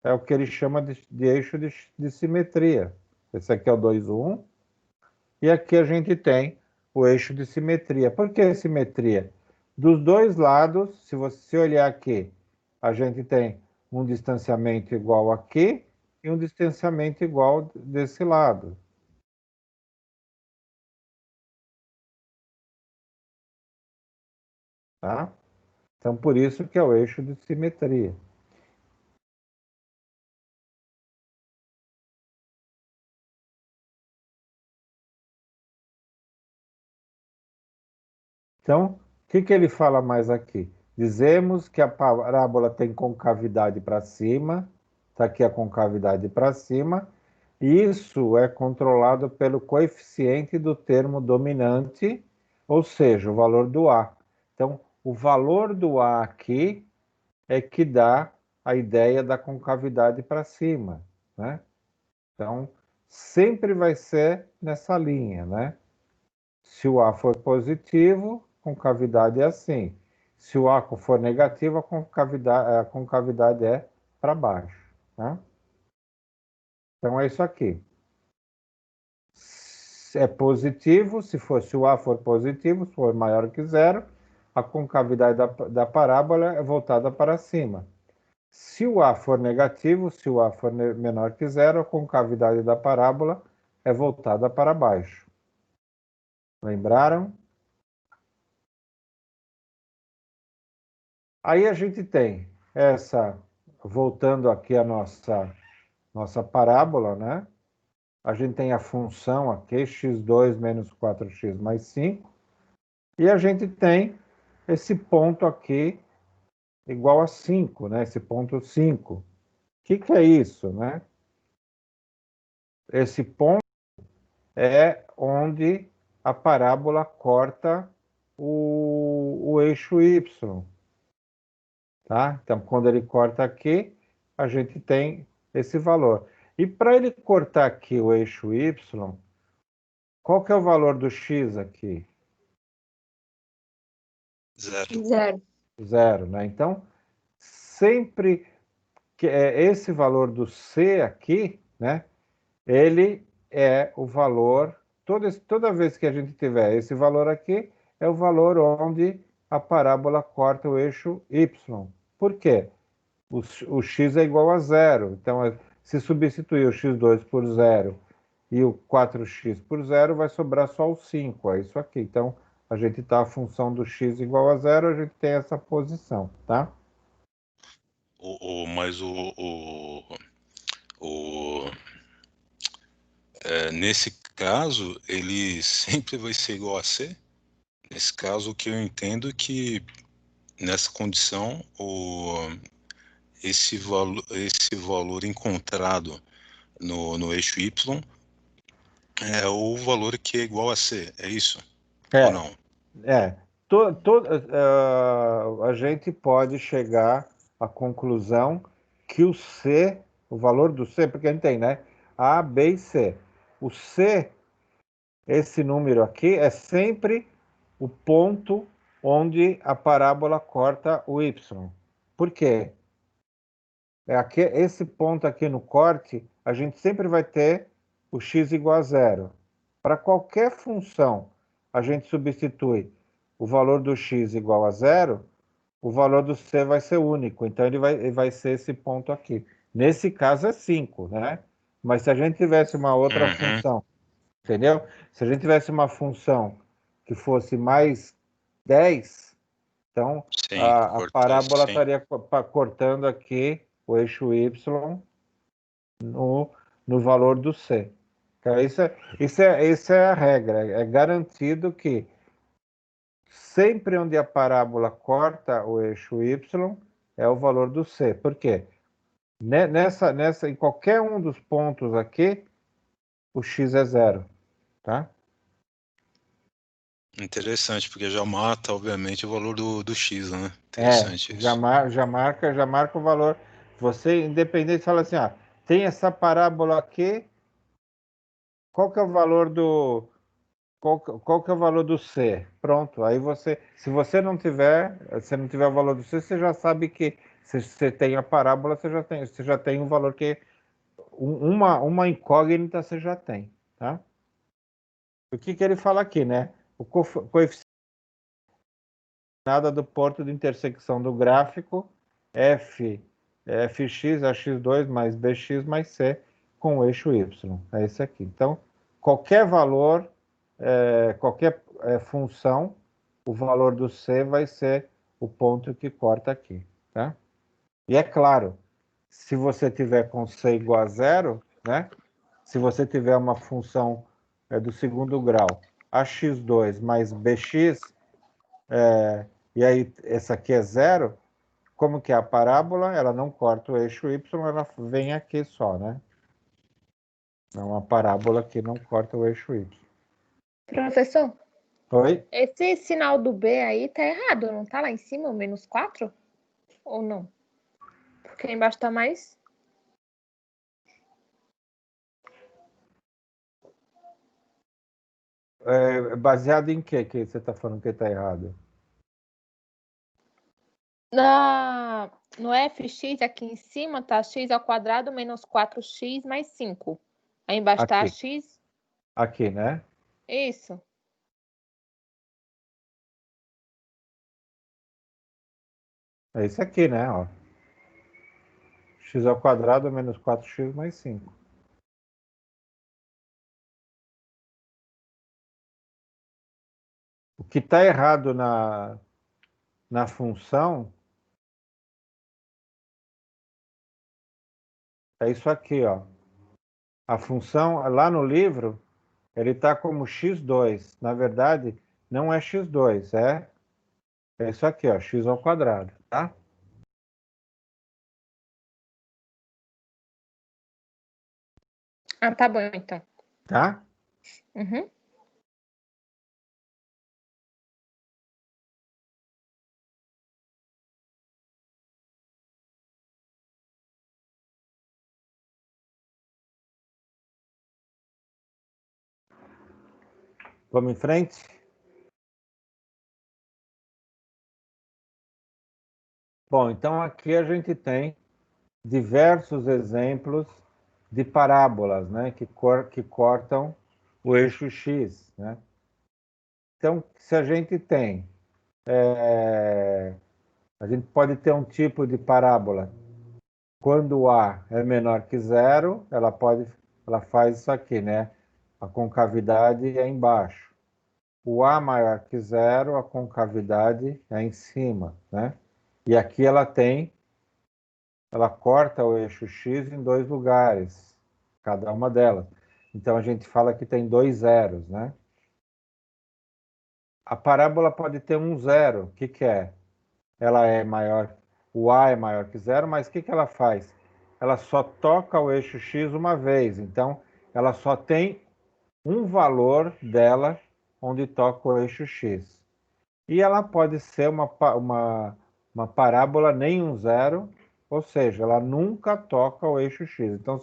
É o que ele chama de eixo de simetria. Esse aqui é o 2, 1. E aqui a gente tem o eixo de simetria. Por que simetria? Dos dois lados, se você olhar aqui, a gente tem um distanciamento igual aqui e um distanciamento igual desse lado. Tá? Então, por isso que é o eixo de simetria. Então, o que ele fala mais aqui? Dizemos que a parábola tem concavidade para cima, está aqui a concavidade para cima, e isso é controlado pelo coeficiente do termo dominante, ou seja, o valor do A. Então, o valor do A aqui é que dá a ideia da concavidade para cima, né? Então, sempre vai ser nessa linha, né? Se o A for positivo, concavidade é assim. Se o A for negativo, a concavidade é para baixo, tá? Então, é isso aqui. É positivo, se o A for positivo, se for maior que zero, a concavidade da parábola é voltada para cima. Se o A for negativo, se o A for menor que zero, a concavidade da parábola é voltada para baixo. Lembraram? Aí a gente tem essa, voltando aqui a nossa parábola, né? A gente tem a função aqui, x2 menos 4x mais 5, e a gente tem esse ponto aqui igual a 5, né? Esse ponto 5. O que é isso, né? Esse ponto é onde a parábola corta o eixo y. Tá? Então, quando ele corta aqui, a gente tem esse valor. E para ele cortar aqui o eixo y, qual que é o valor do x aqui? Zero. Zero, né? Então, sempre que esse valor do c aqui, né? Ele é o valor, toda vez que a gente tiver esse valor aqui, é o valor onde a parábola corta o eixo y. Por quê? O x é igual a zero. Então, se substituir o x2 por zero e o 4x por zero, vai sobrar só o 5. É isso aqui. Então, a gente está a função do x igual a zero, a gente tem essa posição, tá? Mas nesse caso, ele sempre vai ser igual a C? Nesse caso, o que eu entendo é que, nessa condição, esse valor encontrado no eixo Y é o valor que é igual a C, é isso? Ou não? A gente pode chegar à conclusão que o C, o valor do C, porque a gente tem, né? A, B e C. O C, esse número aqui, é sempre o ponto onde a parábola corta o Y. Por quê? Esse ponto aqui no corte, a gente sempre vai ter o x igual a zero. Para qualquer função, a gente substitui o valor do x igual a zero, o valor do c vai ser único. Então, ele vai ser esse ponto aqui. Nesse caso, é 5, né? Mas se a gente tivesse uma outra função, entendeu? Se a gente tivesse uma função que fosse mais 10, então a parábola estaria cortando aqui o eixo y no valor do c. Então, isso é a regra. É garantido que sempre onde a parábola corta o eixo y é o valor do c. Por quê? Em qualquer um dos pontos aqui, o x é zero, tá? Interessante, porque já mata, obviamente, o valor do x, né? Interessante isso. Já marca o valor. Você, independente, fala assim, tem essa parábola aqui, qual que é o valor do... Qual que é o valor do C? Pronto, aí se você não tiver o valor do C, você já sabe que se você tem a parábola, você já tem um valor que uma incógnita você já tem, tá? O que ele fala aqui, né? O coeficiente do ponto de intersecção do gráfico fx é x2 mais bx mais c com o eixo y. É esse aqui. Então, qualquer valor, qualquer função, o valor do c vai ser o ponto que corta aqui, tá? E é claro, se você tiver com c igual a zero, né? Se você tiver uma função do segundo grau, ax2 mais bx, e aí essa aqui é zero, como que é a parábola? Ela não corta o eixo y, ela vem aqui só, né? É uma parábola que não corta o eixo y. Professor? Oi? Esse sinal do B aí tá errado, não tá lá em cima, o menos 4? Ou não? Porque embaixo tá mais... Baseado em que você está falando que está errado? No fx aqui em cima tá x ao quadrado menos 4x mais 5. Aí embaixo tá x... Aqui, né? Isso. É isso aqui, né? Ó. X ao quadrado menos 4x mais 5. O que está errado na função é isso aqui, ó. A função, lá no livro, ele está como x2. Na verdade, não é x2, é isso aqui, ó, x ao quadrado, tá? Ah, tá bom, então. Tá? Uhum. Vamos em frente? Bom, então aqui a gente tem diversos exemplos de parábolas, né, que cortam o eixo x, né? Então, se a gente tem, a gente pode ter um tipo de parábola. Quando A é menor que zero, ela faz isso aqui, né? A concavidade é embaixo. O A maior que zero, a concavidade é em cima, né? E aqui ela corta o eixo x em dois lugares, cada uma delas. Então a gente fala que tem dois zeros, né? A parábola pode ter um zero. O que é? Ela é maior, o A é maior que zero, mas o que ela faz? Ela só toca o eixo X uma vez, então ela só tem um valor dela onde toca o eixo X. E ela pode ser uma parábola nenhum zero, ou seja, ela nunca toca o eixo X. Então,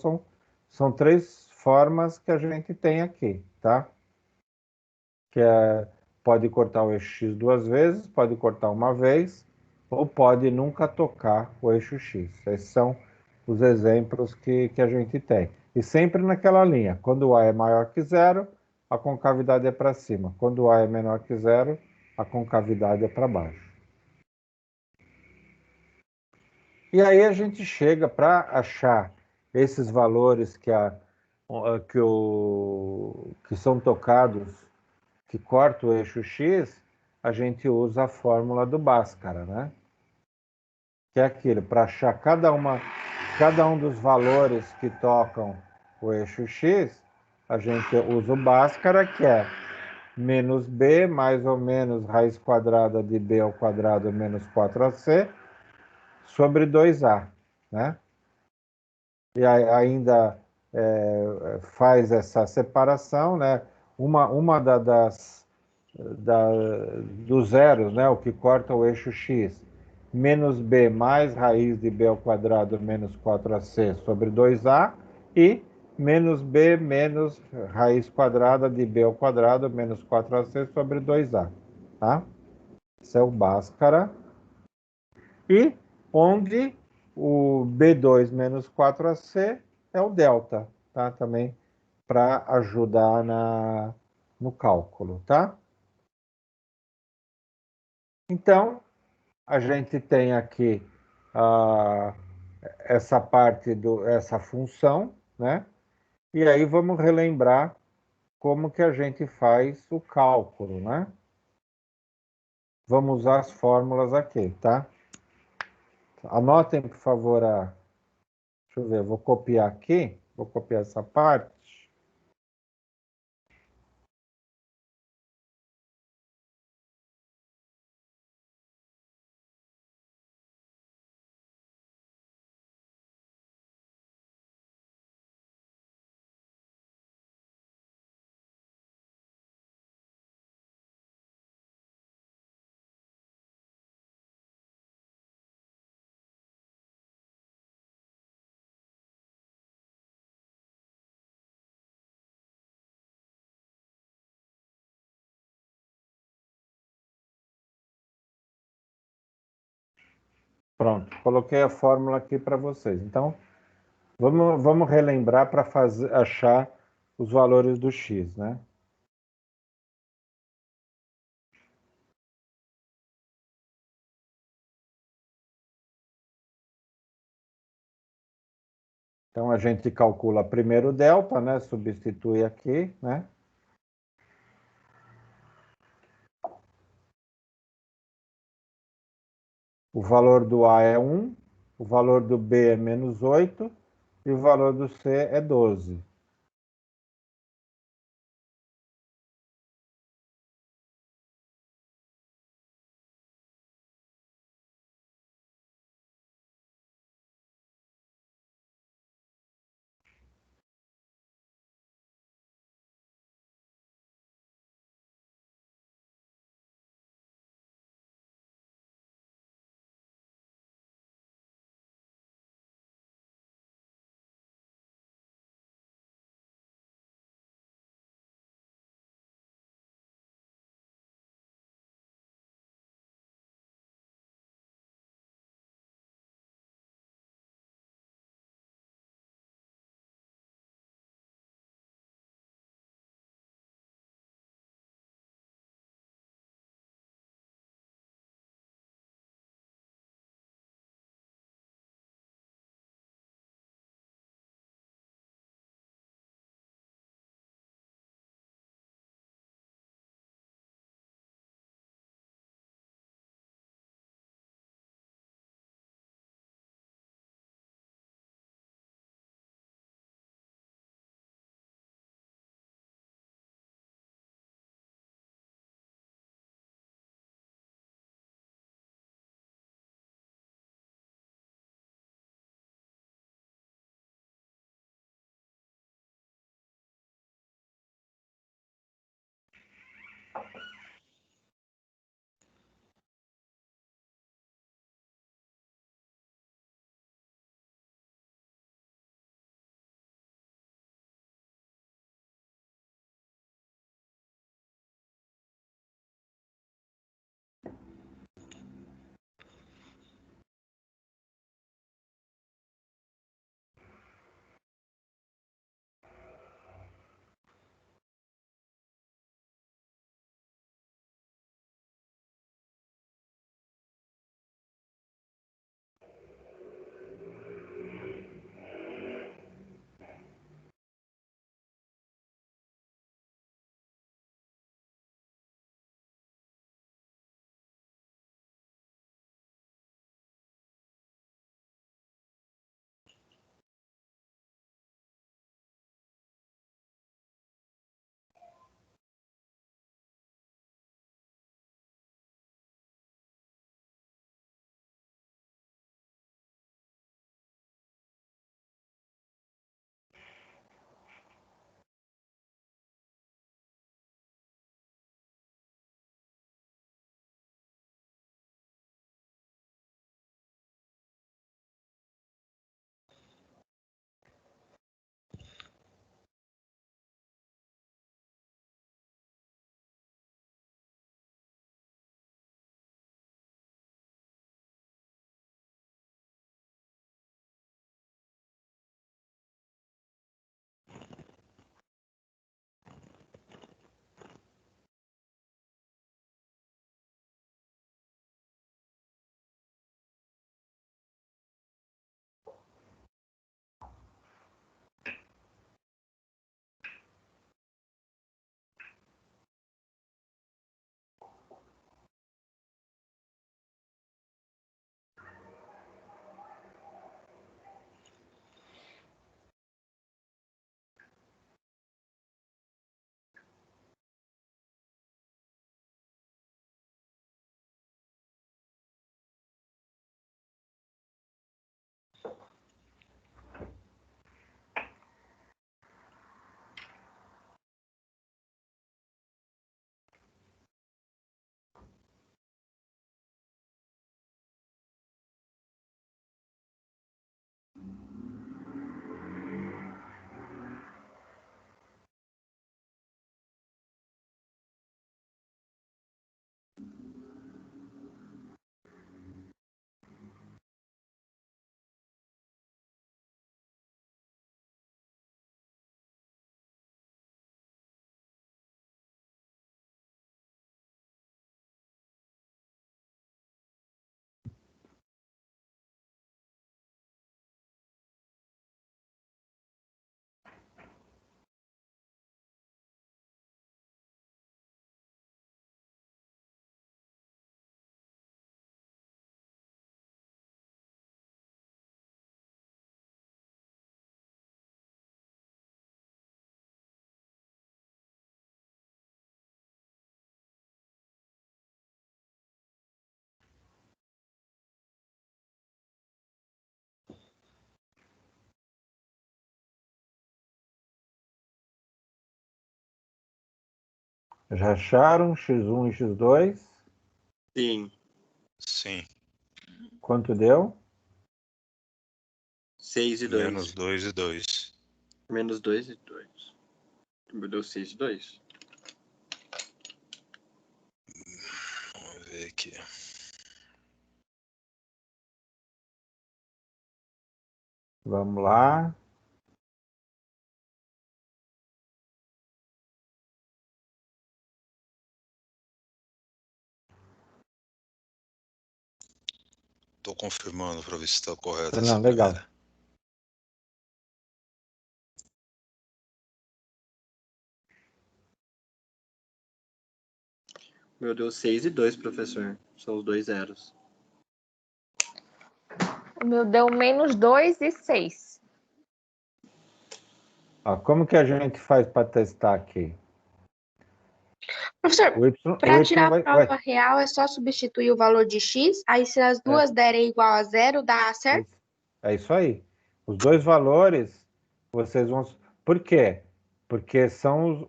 são três formas que a gente tem aqui, tá? Que pode cortar o eixo X duas vezes, pode cortar uma vez, ou pode nunca tocar o eixo X. Esses são os exemplos que a gente tem. E sempre naquela linha. Quando o A é maior que zero, a concavidade é para cima. Quando o A é menor que zero, a concavidade é para baixo. E aí a gente chega para achar esses valores que são tocados, que cortam o eixo X, a gente usa a fórmula do Bhaskara, né? Que é aquilo, para achar cada um dos valores que tocam o eixo X, a gente usa o Bhaskara, que é menos b mais ou menos raiz quadrada de b ao quadrado menos 4ac sobre 2a, né? E ainda faz essa separação, né? Uma dos zeros, né? O que corta o eixo x, menos b mais raiz de b ao quadrado menos 4ac sobre 2a e menos b menos raiz quadrada de b ao quadrado menos 4ac sobre 2a, tá? Esse é o Bhaskara. E onde o B2 menos 4AC é o delta, tá? Também para ajudar no cálculo, tá? Então, a gente tem aqui essa parte essa função, né? E aí vamos relembrar como que a gente faz o cálculo, né? Vamos usar as fórmulas aqui, tá? Anotem, por favor, deixa eu ver, vou copiar aqui, vou copiar essa parte. Pronto, coloquei a fórmula aqui para vocês. Então, vamos relembrar para achar os valores do x, né? Então, a gente calcula primeiro o delta, né? Substitui aqui, né? O valor do A é 1, o valor do B é menos 8 e o valor do C é 12. Já acharam x1 e x2? Sim. Sim. Quanto deu? 6 e 2. Menos 2 e 2. Menos 2 e 2. Deu 6 e 2. Vamos ver aqui. Vamos lá. Estou confirmando para ver se está correto Não, essa legal. primeira. Meu deu 6 e 2, professor. São os dois zeros. O meu deu menos 2 e 6. Como que a gente faz para testar aqui? Professor, O para Y tirar a vai... prova real, é só substituir o valor de x, aí se as duas derem igual a zero, dá certo? É isso aí. Os dois valores, vocês vão... Por quê? Porque são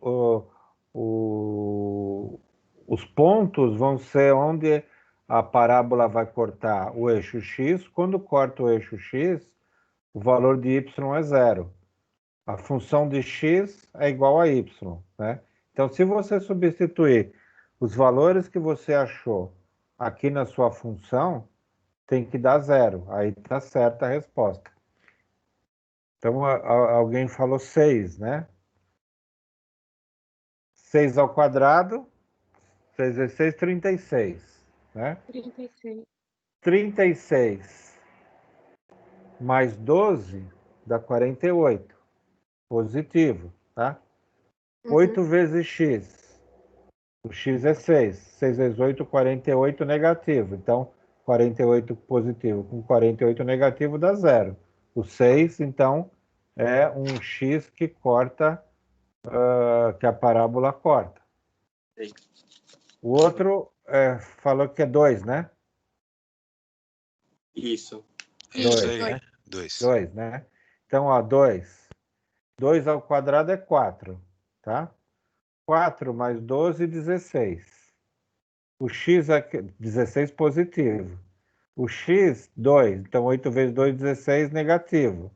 os pontos vão ser onde a parábola vai cortar o eixo x. Quando corta o eixo x, o valor de y é zero. A função de x é igual a y, né? Então, se você substituir os valores que você achou aqui na sua função, tem que dar zero. Aí está certa a resposta. Então, alguém falou 6, né? 6 ao quadrado, 6 vezes 6, 36, né? 36. 36 mais 12 dá 48, positivo, tá? 8 vezes x. O x é 6. 6 vezes 8, 48 negativo. Então, 48 positivo com 48 negativo dá zero. O 6, então, é um x que corta, que a parábola corta. Sim. O outro falou que é 2, né? Isso. É isso aí, né? 2. 2, né? Então, ó, 2. 2 ao quadrado é 4, tá? 4 mais 12, 16. O x é 16 positivo. O x, 2. Então, 8 vezes 2, 16 negativo.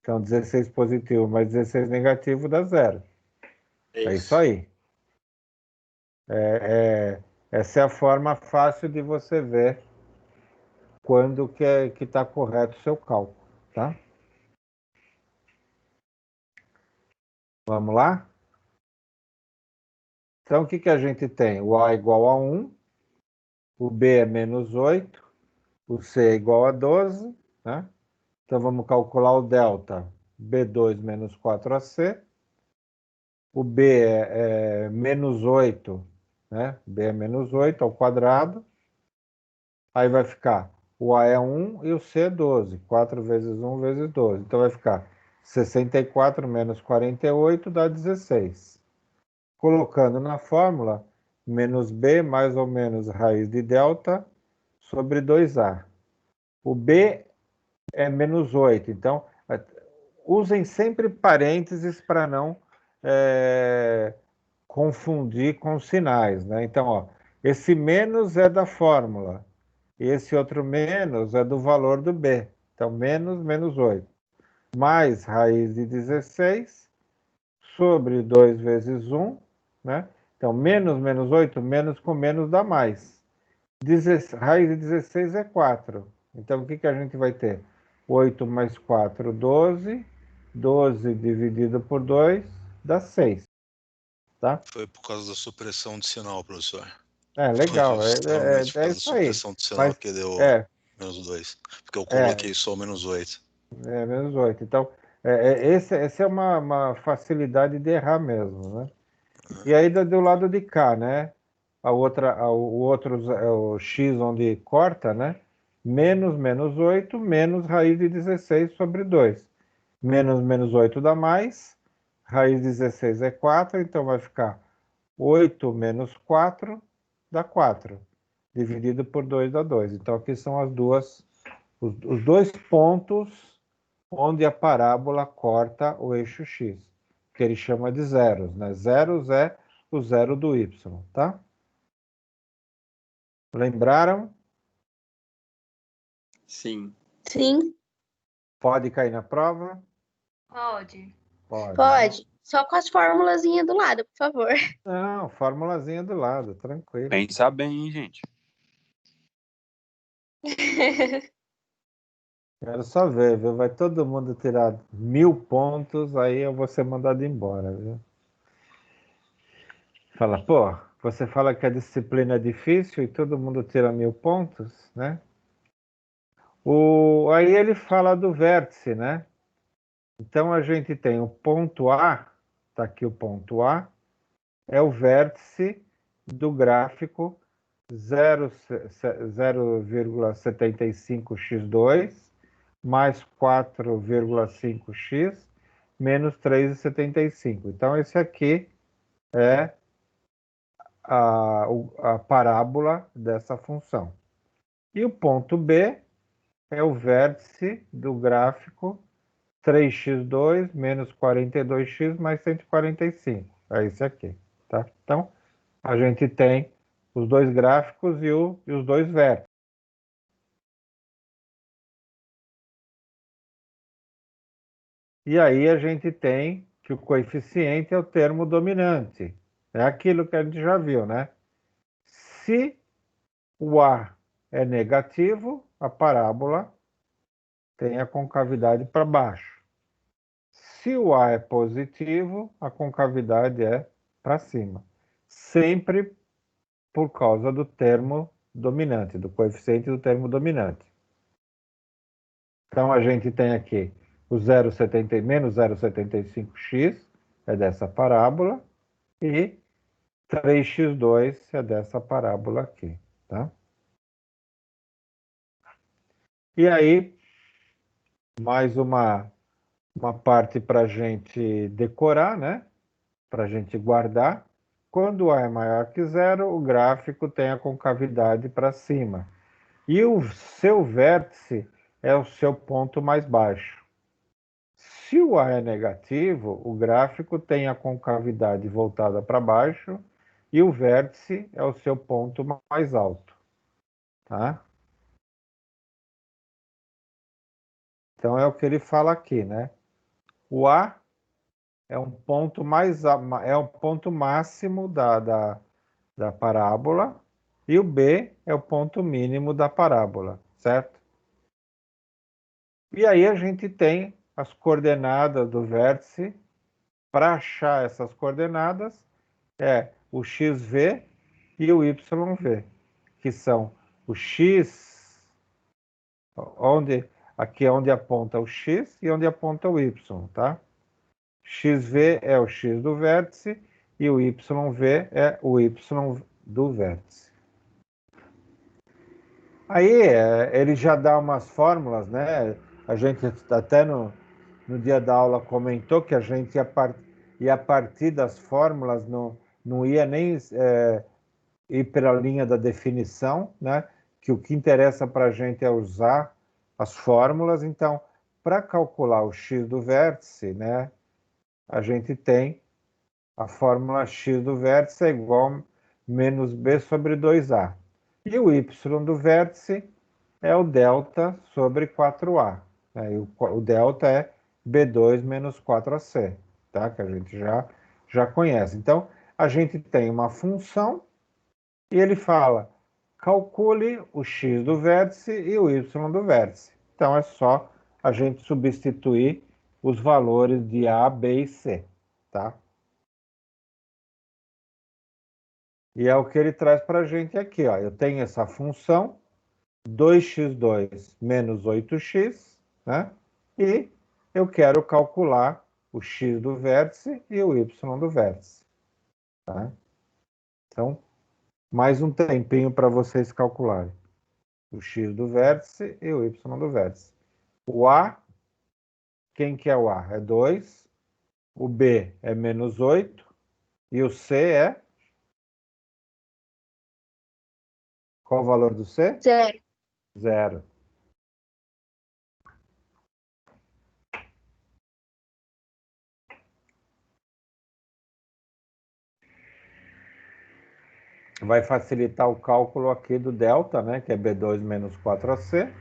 Então, 16 positivo mais 16 negativo dá zero. É isso aí. Essa é a forma fácil de você ver quando que está correto o seu cálculo, tá? Vamos lá? Então, o que a gente tem? O A igual a 1, o B é menos 8, o C é igual a 12, né? Então, vamos calcular o delta B2 menos 4AC. O B é menos 8, né? B é menos 8 ao quadrado. Aí vai ficar o A é 1 e o C é 12. 4 vezes 1 vezes 12. Então vai ficar 64 menos 48 dá 16. Colocando na fórmula, menos B mais ou menos raiz de delta sobre 2A. O B é menos 8. Então, usem sempre parênteses para não confundir com sinais, né? Então, ó, esse menos é da fórmula, e esse outro menos é do valor do B. Então, menos 8. Mais raiz de 16 sobre 2 vezes 1, né? Então, menos 8, menos com menos dá mais. Raiz de 16 é 4. Então, o que a gente vai ter? 8 mais 4, 12. 12 dividido por 2 dá 6. Tá? Foi por causa da supressão de sinal, professor. Legal. Justamente por causa da Isso aí. supressão de sinal Mas, que deu menos 2. Porque eu coloquei só menos 8. Menos 8. Então, essa é uma facilidade de errar mesmo, né? E aí, do lado de cá, né? O outro é o x onde corta, né? Menos 8, menos raiz de 16 sobre 2. Menos 8 dá mais. Raiz de 16 é 4, então vai ficar 8 menos 4 dá 4. Dividido por 2 dá 2. Então, aqui são os dois pontos onde a parábola corta o eixo x, que ele chama de zeros, né? Zeros é o zero do y, tá? Lembraram? Sim. Sim, Pode cair na prova? Pode. Pode. pode. Só com as formulazinhas do lado, por favor. Não, formulazinha do lado, tranquilo. Pensa bem, hein, gente. Quero só ver, viu? Vai todo mundo tirar 1000 pontos, aí eu vou ser mandado embora, viu? Fala, pô, você fala que a disciplina é difícil e todo mundo tira 1000 pontos, né? Aí ele fala do vértice, né? Então a gente tem o ponto A, tá aqui o ponto A, é o vértice do gráfico 0,75x2 mais 4,5x menos 3,75. Então, esse aqui é a parábola dessa função. E o ponto B é o vértice do gráfico 3x2 menos 42x mais 145. É esse aqui, tá? Então, a gente tem os dois gráficos e os dois vértices. E aí a gente tem que o coeficiente é o termo dominante. É aquilo que a gente já viu, né? Se o A é negativo, a parábola tem a concavidade para baixo. Se o A é positivo, a concavidade é para cima. Sempre por causa do termo dominante, do coeficiente do termo dominante. Então, a gente tem aqui o menos 0,75x é dessa parábola e 3x2 é dessa parábola aqui, tá? E aí, mais uma parte para a gente decorar, né? Para a gente guardar. Quando A é maior que zero, o gráfico tem a concavidade para cima. E o seu vértice é o seu ponto mais baixo. Se o A é negativo, o gráfico tem a concavidade voltada para baixo e o vértice é o seu ponto mais alto, tá? Então é o que ele fala aqui, né? O A é um ponto é o ponto máximo da parábola e o B é o ponto mínimo da parábola, certo? E aí a gente tem as coordenadas do vértice. Para achar essas coordenadas é o xv e o yv, que são o x, aqui é onde aponta o x e onde aponta o y, tá? xv é o x do vértice e o yv é o y do vértice. Aí ele já dá umas fórmulas, né? A gente até no dia da aula comentou que a gente ia partir das fórmulas, não ia nem ir pela linha da definição, né? Que o que interessa para a gente é usar as fórmulas. Então, para calcular o x do vértice, né? A gente tem a fórmula x do vértice é igual a menos b sobre 2a. E o y do vértice é o delta sobre 4a. Né? E o delta é b2 menos 4ac, tá? Que a gente já conhece. Então, a gente tem uma função e ele fala, calcule o x do vértice e o y do vértice. Então, é só a gente substituir os valores de a, b e c, tá? E é o que ele traz para a gente aqui, ó. Eu tenho essa função 2x2 menos 8x, né? E eu quero calcular o x do vértice e o y do vértice. Tá? Então, mais um tempinho para vocês calcularem. O x do vértice e o y do vértice. O A, quem que é o A? É 2. O B é menos 8. E o C é? Qual o valor do C? Zero. Zero. vai facilitar o cálculo aqui do delta, né, que é B2 menos 4AC.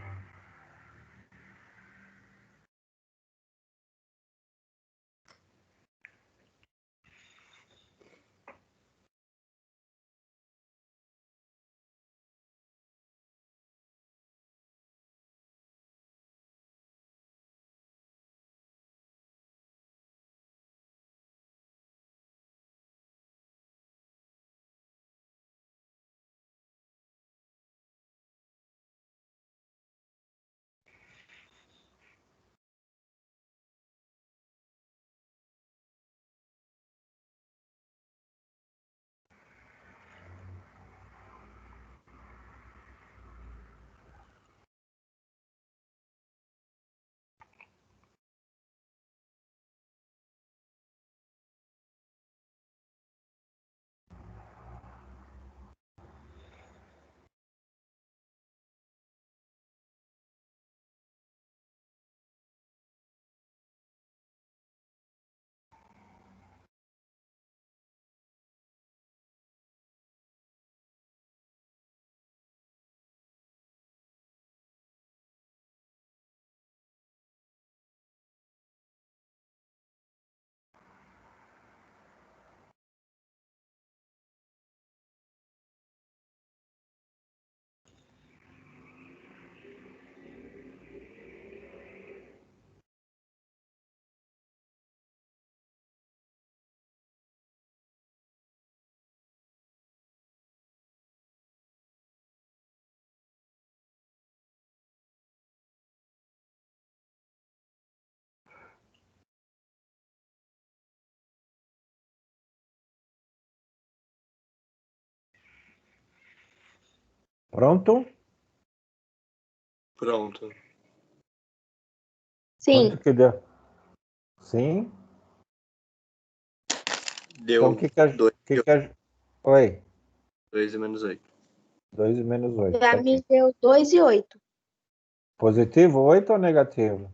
Pronto? Pronto. Sim. Quanto que deu? Sim? Deu Então, o que que a... 2 Oi, e menos 8. 2 e menos 8. Pra Tá mim aqui. deu 2 e 8. Positivo 8 ou negativo?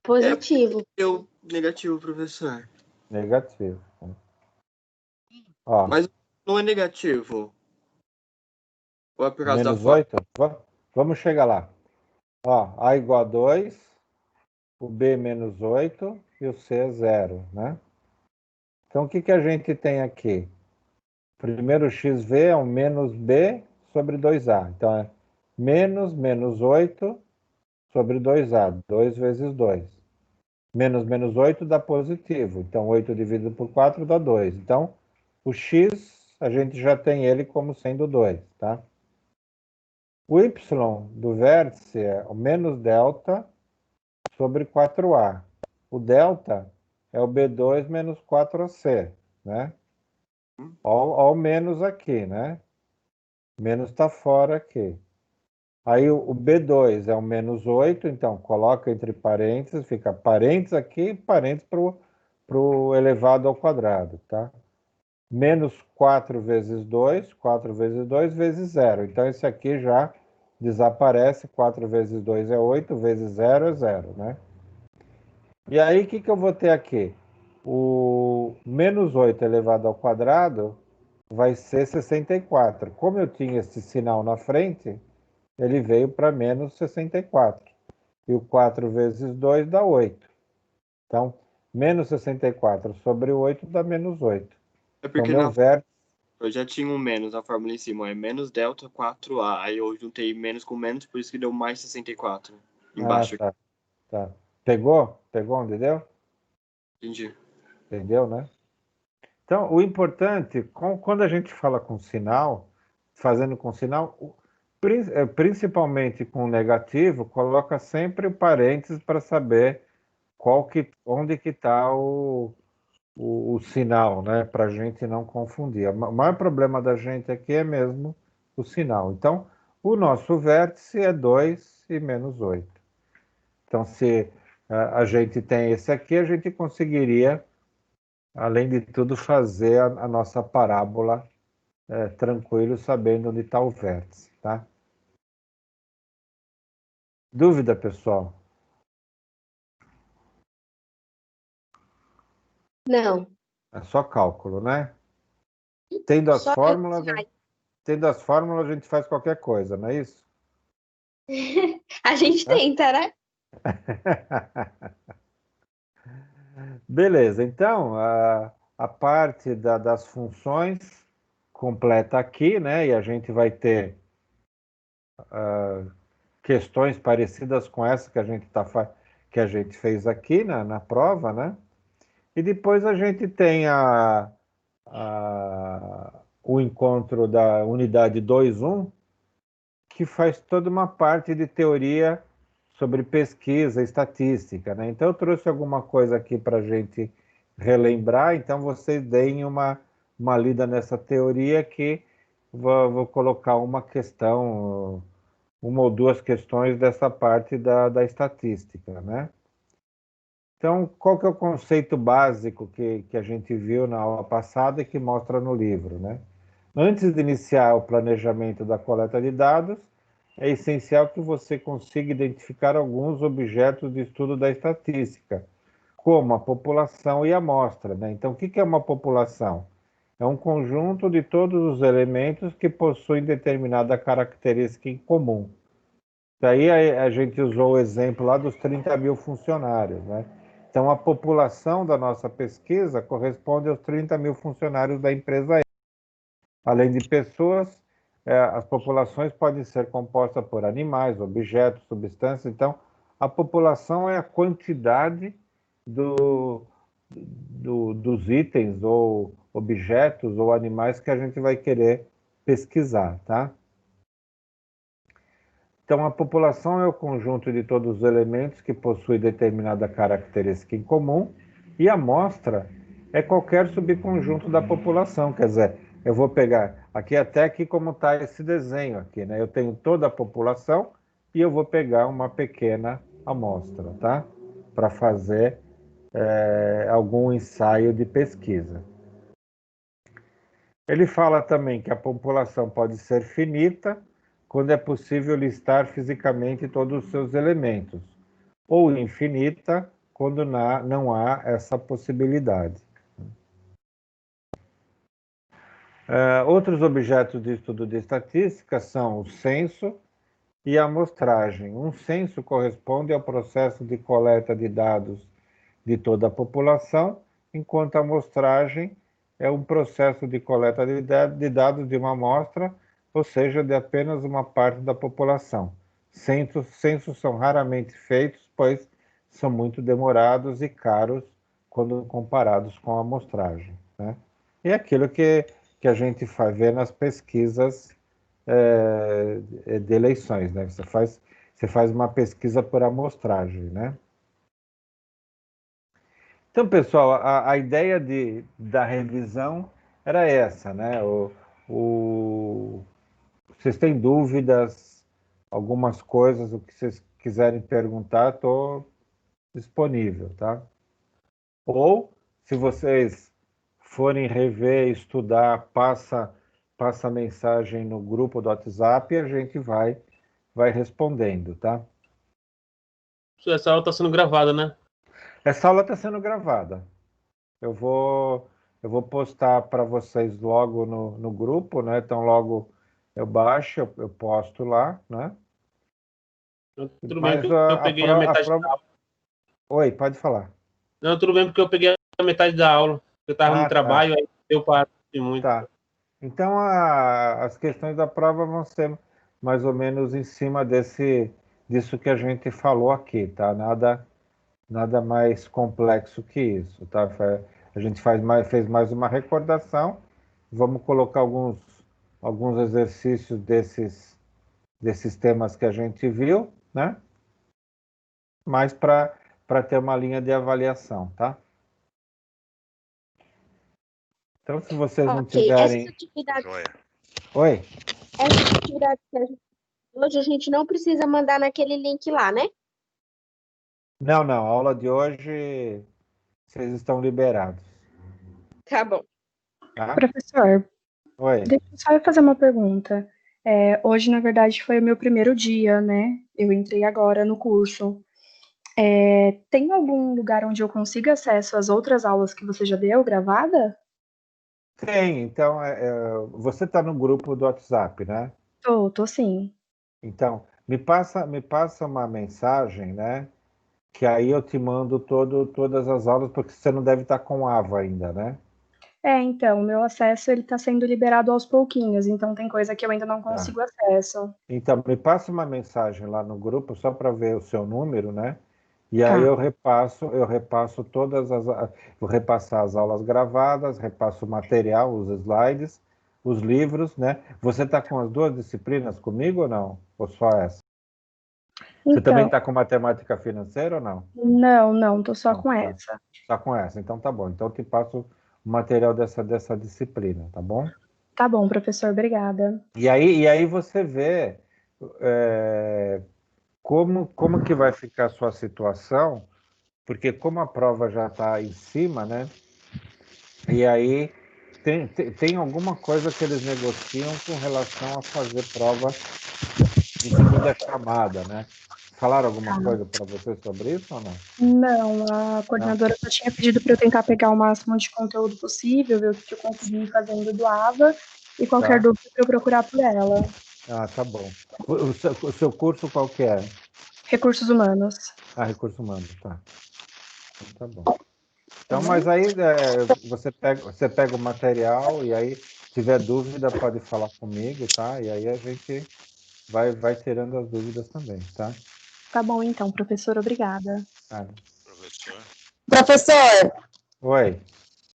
Positivo. Deu negativo, professor. Negativo. Ó, Mas não é negativo. Ou é por causa da menos forma? 8? Vamos chegar lá. Ó, A igual a 2, o B menos 8 e o C é 0, né? Então, o que que a gente tem aqui? Primeiro XV é um menos B sobre 2A. Então, é menos 8 sobre 2A. 2 vezes 2. Menos 8 dá positivo. Então, 8 dividido por 4 dá 2. Então, o X, a gente já tem ele como sendo 2, tá? O Y do vértice é o menos delta sobre 4A. O delta é o B2 menos 4AC, né? Ó o menos aqui, né? Menos está fora aqui. Aí o B2 é o menos 8, então coloca entre parênteses, fica parênteses aqui, parênteses para o elevado ao quadrado, tá? Menos 4 vezes 2, 4 vezes 2 vezes 0. Então esse aqui já desaparece, 4 vezes 2 é 8, vezes 0 é 0, né? E aí o que eu vou ter aqui? O menos 8 elevado ao quadrado vai ser 64. Como eu tinha esse sinal na frente, ele veio para menos 64. E o 4 vezes 2 dá 8. Então, menos 64 sobre 8 dá menos 8. É Então, porque meu vértice... eu já tinha um menos na fórmula em cima. É menos delta 4A. Aí eu juntei menos com menos, por isso que deu mais 64. Embaixo. Tá. Pegou? Pegou onde deu? Entendi. Entendeu, né? Então, o importante, quando a gente fala com sinal, fazendo com sinal, principalmente com negativo, coloca sempre o parênteses para saber onde que está o sinal, né? Para a gente não confundir. O maior problema da gente aqui é mesmo o sinal. Então, o nosso vértice é 2 e menos 8. Então, se a gente tem esse aqui, a gente conseguiria, além de tudo, fazer a nossa parábola tranquilo, sabendo onde está o vértice, tá? Dúvida, pessoal? Não. É só cálculo, né? Tendo as Só fórmulas, tendo as fórmulas, a gente faz qualquer coisa, não é isso? A gente tenta, né? Beleza, então, a parte das funções completa aqui, né? E a gente vai ter questões parecidas com essa que a gente fez aqui na prova, né? E depois a gente tem o encontro da unidade 2.1, que faz toda uma parte de teoria sobre pesquisa, estatística, né? Então eu trouxe alguma coisa aqui para a gente relembrar, então vocês deem uma lida nessa teoria que vou colocar uma questão, uma ou duas questões dessa parte da estatística, né? Então, qual que é o conceito básico que a gente viu na aula passada e que mostra no livro, né? Antes de iniciar o planejamento da coleta de dados, é essencial que você consiga identificar alguns objetos de estudo da estatística, como a população e a amostra, né? Então, o que é uma população? É um conjunto de todos os elementos que possuem determinada característica em comum. Daí a gente usou o exemplo lá dos 30 mil funcionários, né? Então, a população da nossa pesquisa corresponde aos 30 mil funcionários da empresa. Além de pessoas, as populações podem ser compostas por animais, objetos, substâncias. Então, a população é a quantidade dos itens ou objetos ou animais que a gente vai querer pesquisar, tá? Então, a população é o conjunto de todos os elementos que possuem determinada característica em comum, e a amostra é qualquer subconjunto da população. Quer dizer, eu vou pegar até aqui como está esse desenho aqui, né? Eu tenho toda a população e eu vou pegar uma pequena amostra, tá? Para fazer algum ensaio de pesquisa. Ele fala também que a população pode ser finita, quando é possível listar fisicamente todos os seus elementos, ou infinita, quando não há essa possibilidade. Outros objetos de estudo de estatística são o censo e a amostragem. Um censo corresponde ao processo de coleta de dados de toda a população, enquanto a amostragem é um processo de coleta de dados de uma amostra, ou seja, de apenas uma parte da população. Censos são raramente feitos, pois são muito demorados e caros quando comparados com a amostragem, né? E é aquilo que a gente vê nas pesquisas de eleições, né? Você faz uma pesquisa por amostragem, né? Então, pessoal, a ideia da revisão era essa, né? Vocês têm dúvidas, algumas coisas, o que vocês quiserem perguntar, estou disponível, tá? Ou, se vocês forem rever, estudar, passa a mensagem no grupo do WhatsApp e a gente vai respondendo, tá? Essa aula está sendo gravada, né? Essa aula está sendo gravada. Eu vou postar para vocês logo no grupo, né? Então, logo eu baixo, eu posto lá, né? Tudo bem, porque eu peguei a metade da aula. Oi, pode falar. Não, tudo bem, porque eu peguei a metade da aula. Eu estava no trabalho, aí eu parei muito. Tá. Então, as questões da prova vão ser mais ou menos em cima disso que a gente falou aqui, tá? Nada mais complexo que isso, tá? A gente fez mais uma recordação. Vamos colocar alguns exercícios desses temas que a gente viu, né? Mas para ter uma linha de avaliação, tá? Então, se vocês não tiverem... Oi? Essas atividades que a gente hoje, a gente não precisa mandar naquele link lá, né? Não. A aula de hoje, vocês estão liberados. Tá bom. Tá? Professor, oi. Deixa eu só fazer uma pergunta. Hoje, na verdade, foi o meu primeiro dia, né? Eu entrei agora no curso. Tem algum lugar onde eu consiga acesso às outras aulas que você já deu, gravada? Tem, então, você está no grupo do WhatsApp, né? Tô sim. Então, me passa uma mensagem, né? Que aí eu te mando todas as aulas, porque você não deve estar com AVA ainda, né? Então, o meu acesso ele está sendo liberado aos pouquinhos, então tem coisa que eu ainda não Tá. consigo acesso. Então, me passa uma mensagem lá no grupo, só para ver o seu número, né? E Tá. aí eu repasso vou repassar as aulas gravadas, repasso o material, os slides, os livros, né? Você está com as duas disciplinas comigo ou não? Ou só essa? Você também está com matemática financeira ou não? Não, tô só Não, com tá. essa. Só com essa, então tá bom. Então eu te passo o material dessa disciplina, tá bom? Tá bom, professor, obrigada. E aí você vê como que vai ficar a sua situação, porque como a prova já está em cima, né? E aí tem alguma coisa que eles negociam com relação a fazer prova de segunda chamada, né? Falaram alguma coisa para você sobre isso ou não? Não, a coordenadora só tinha pedido para eu tentar pegar o máximo de conteúdo possível, ver o que eu consegui fazendo do AVA, e qualquer dúvida para eu procurar por ela. Ah, tá bom. O seu curso qual que é? Recursos humanos. Ah, recurso humano, tá. Então, tá bom. Então, mas aí você pega o material e aí, se tiver dúvida, pode falar comigo, tá? E aí a gente vai tirando as dúvidas também, tá? Tá bom, então, professor, obrigada. Ah, Professor? Professor, oi.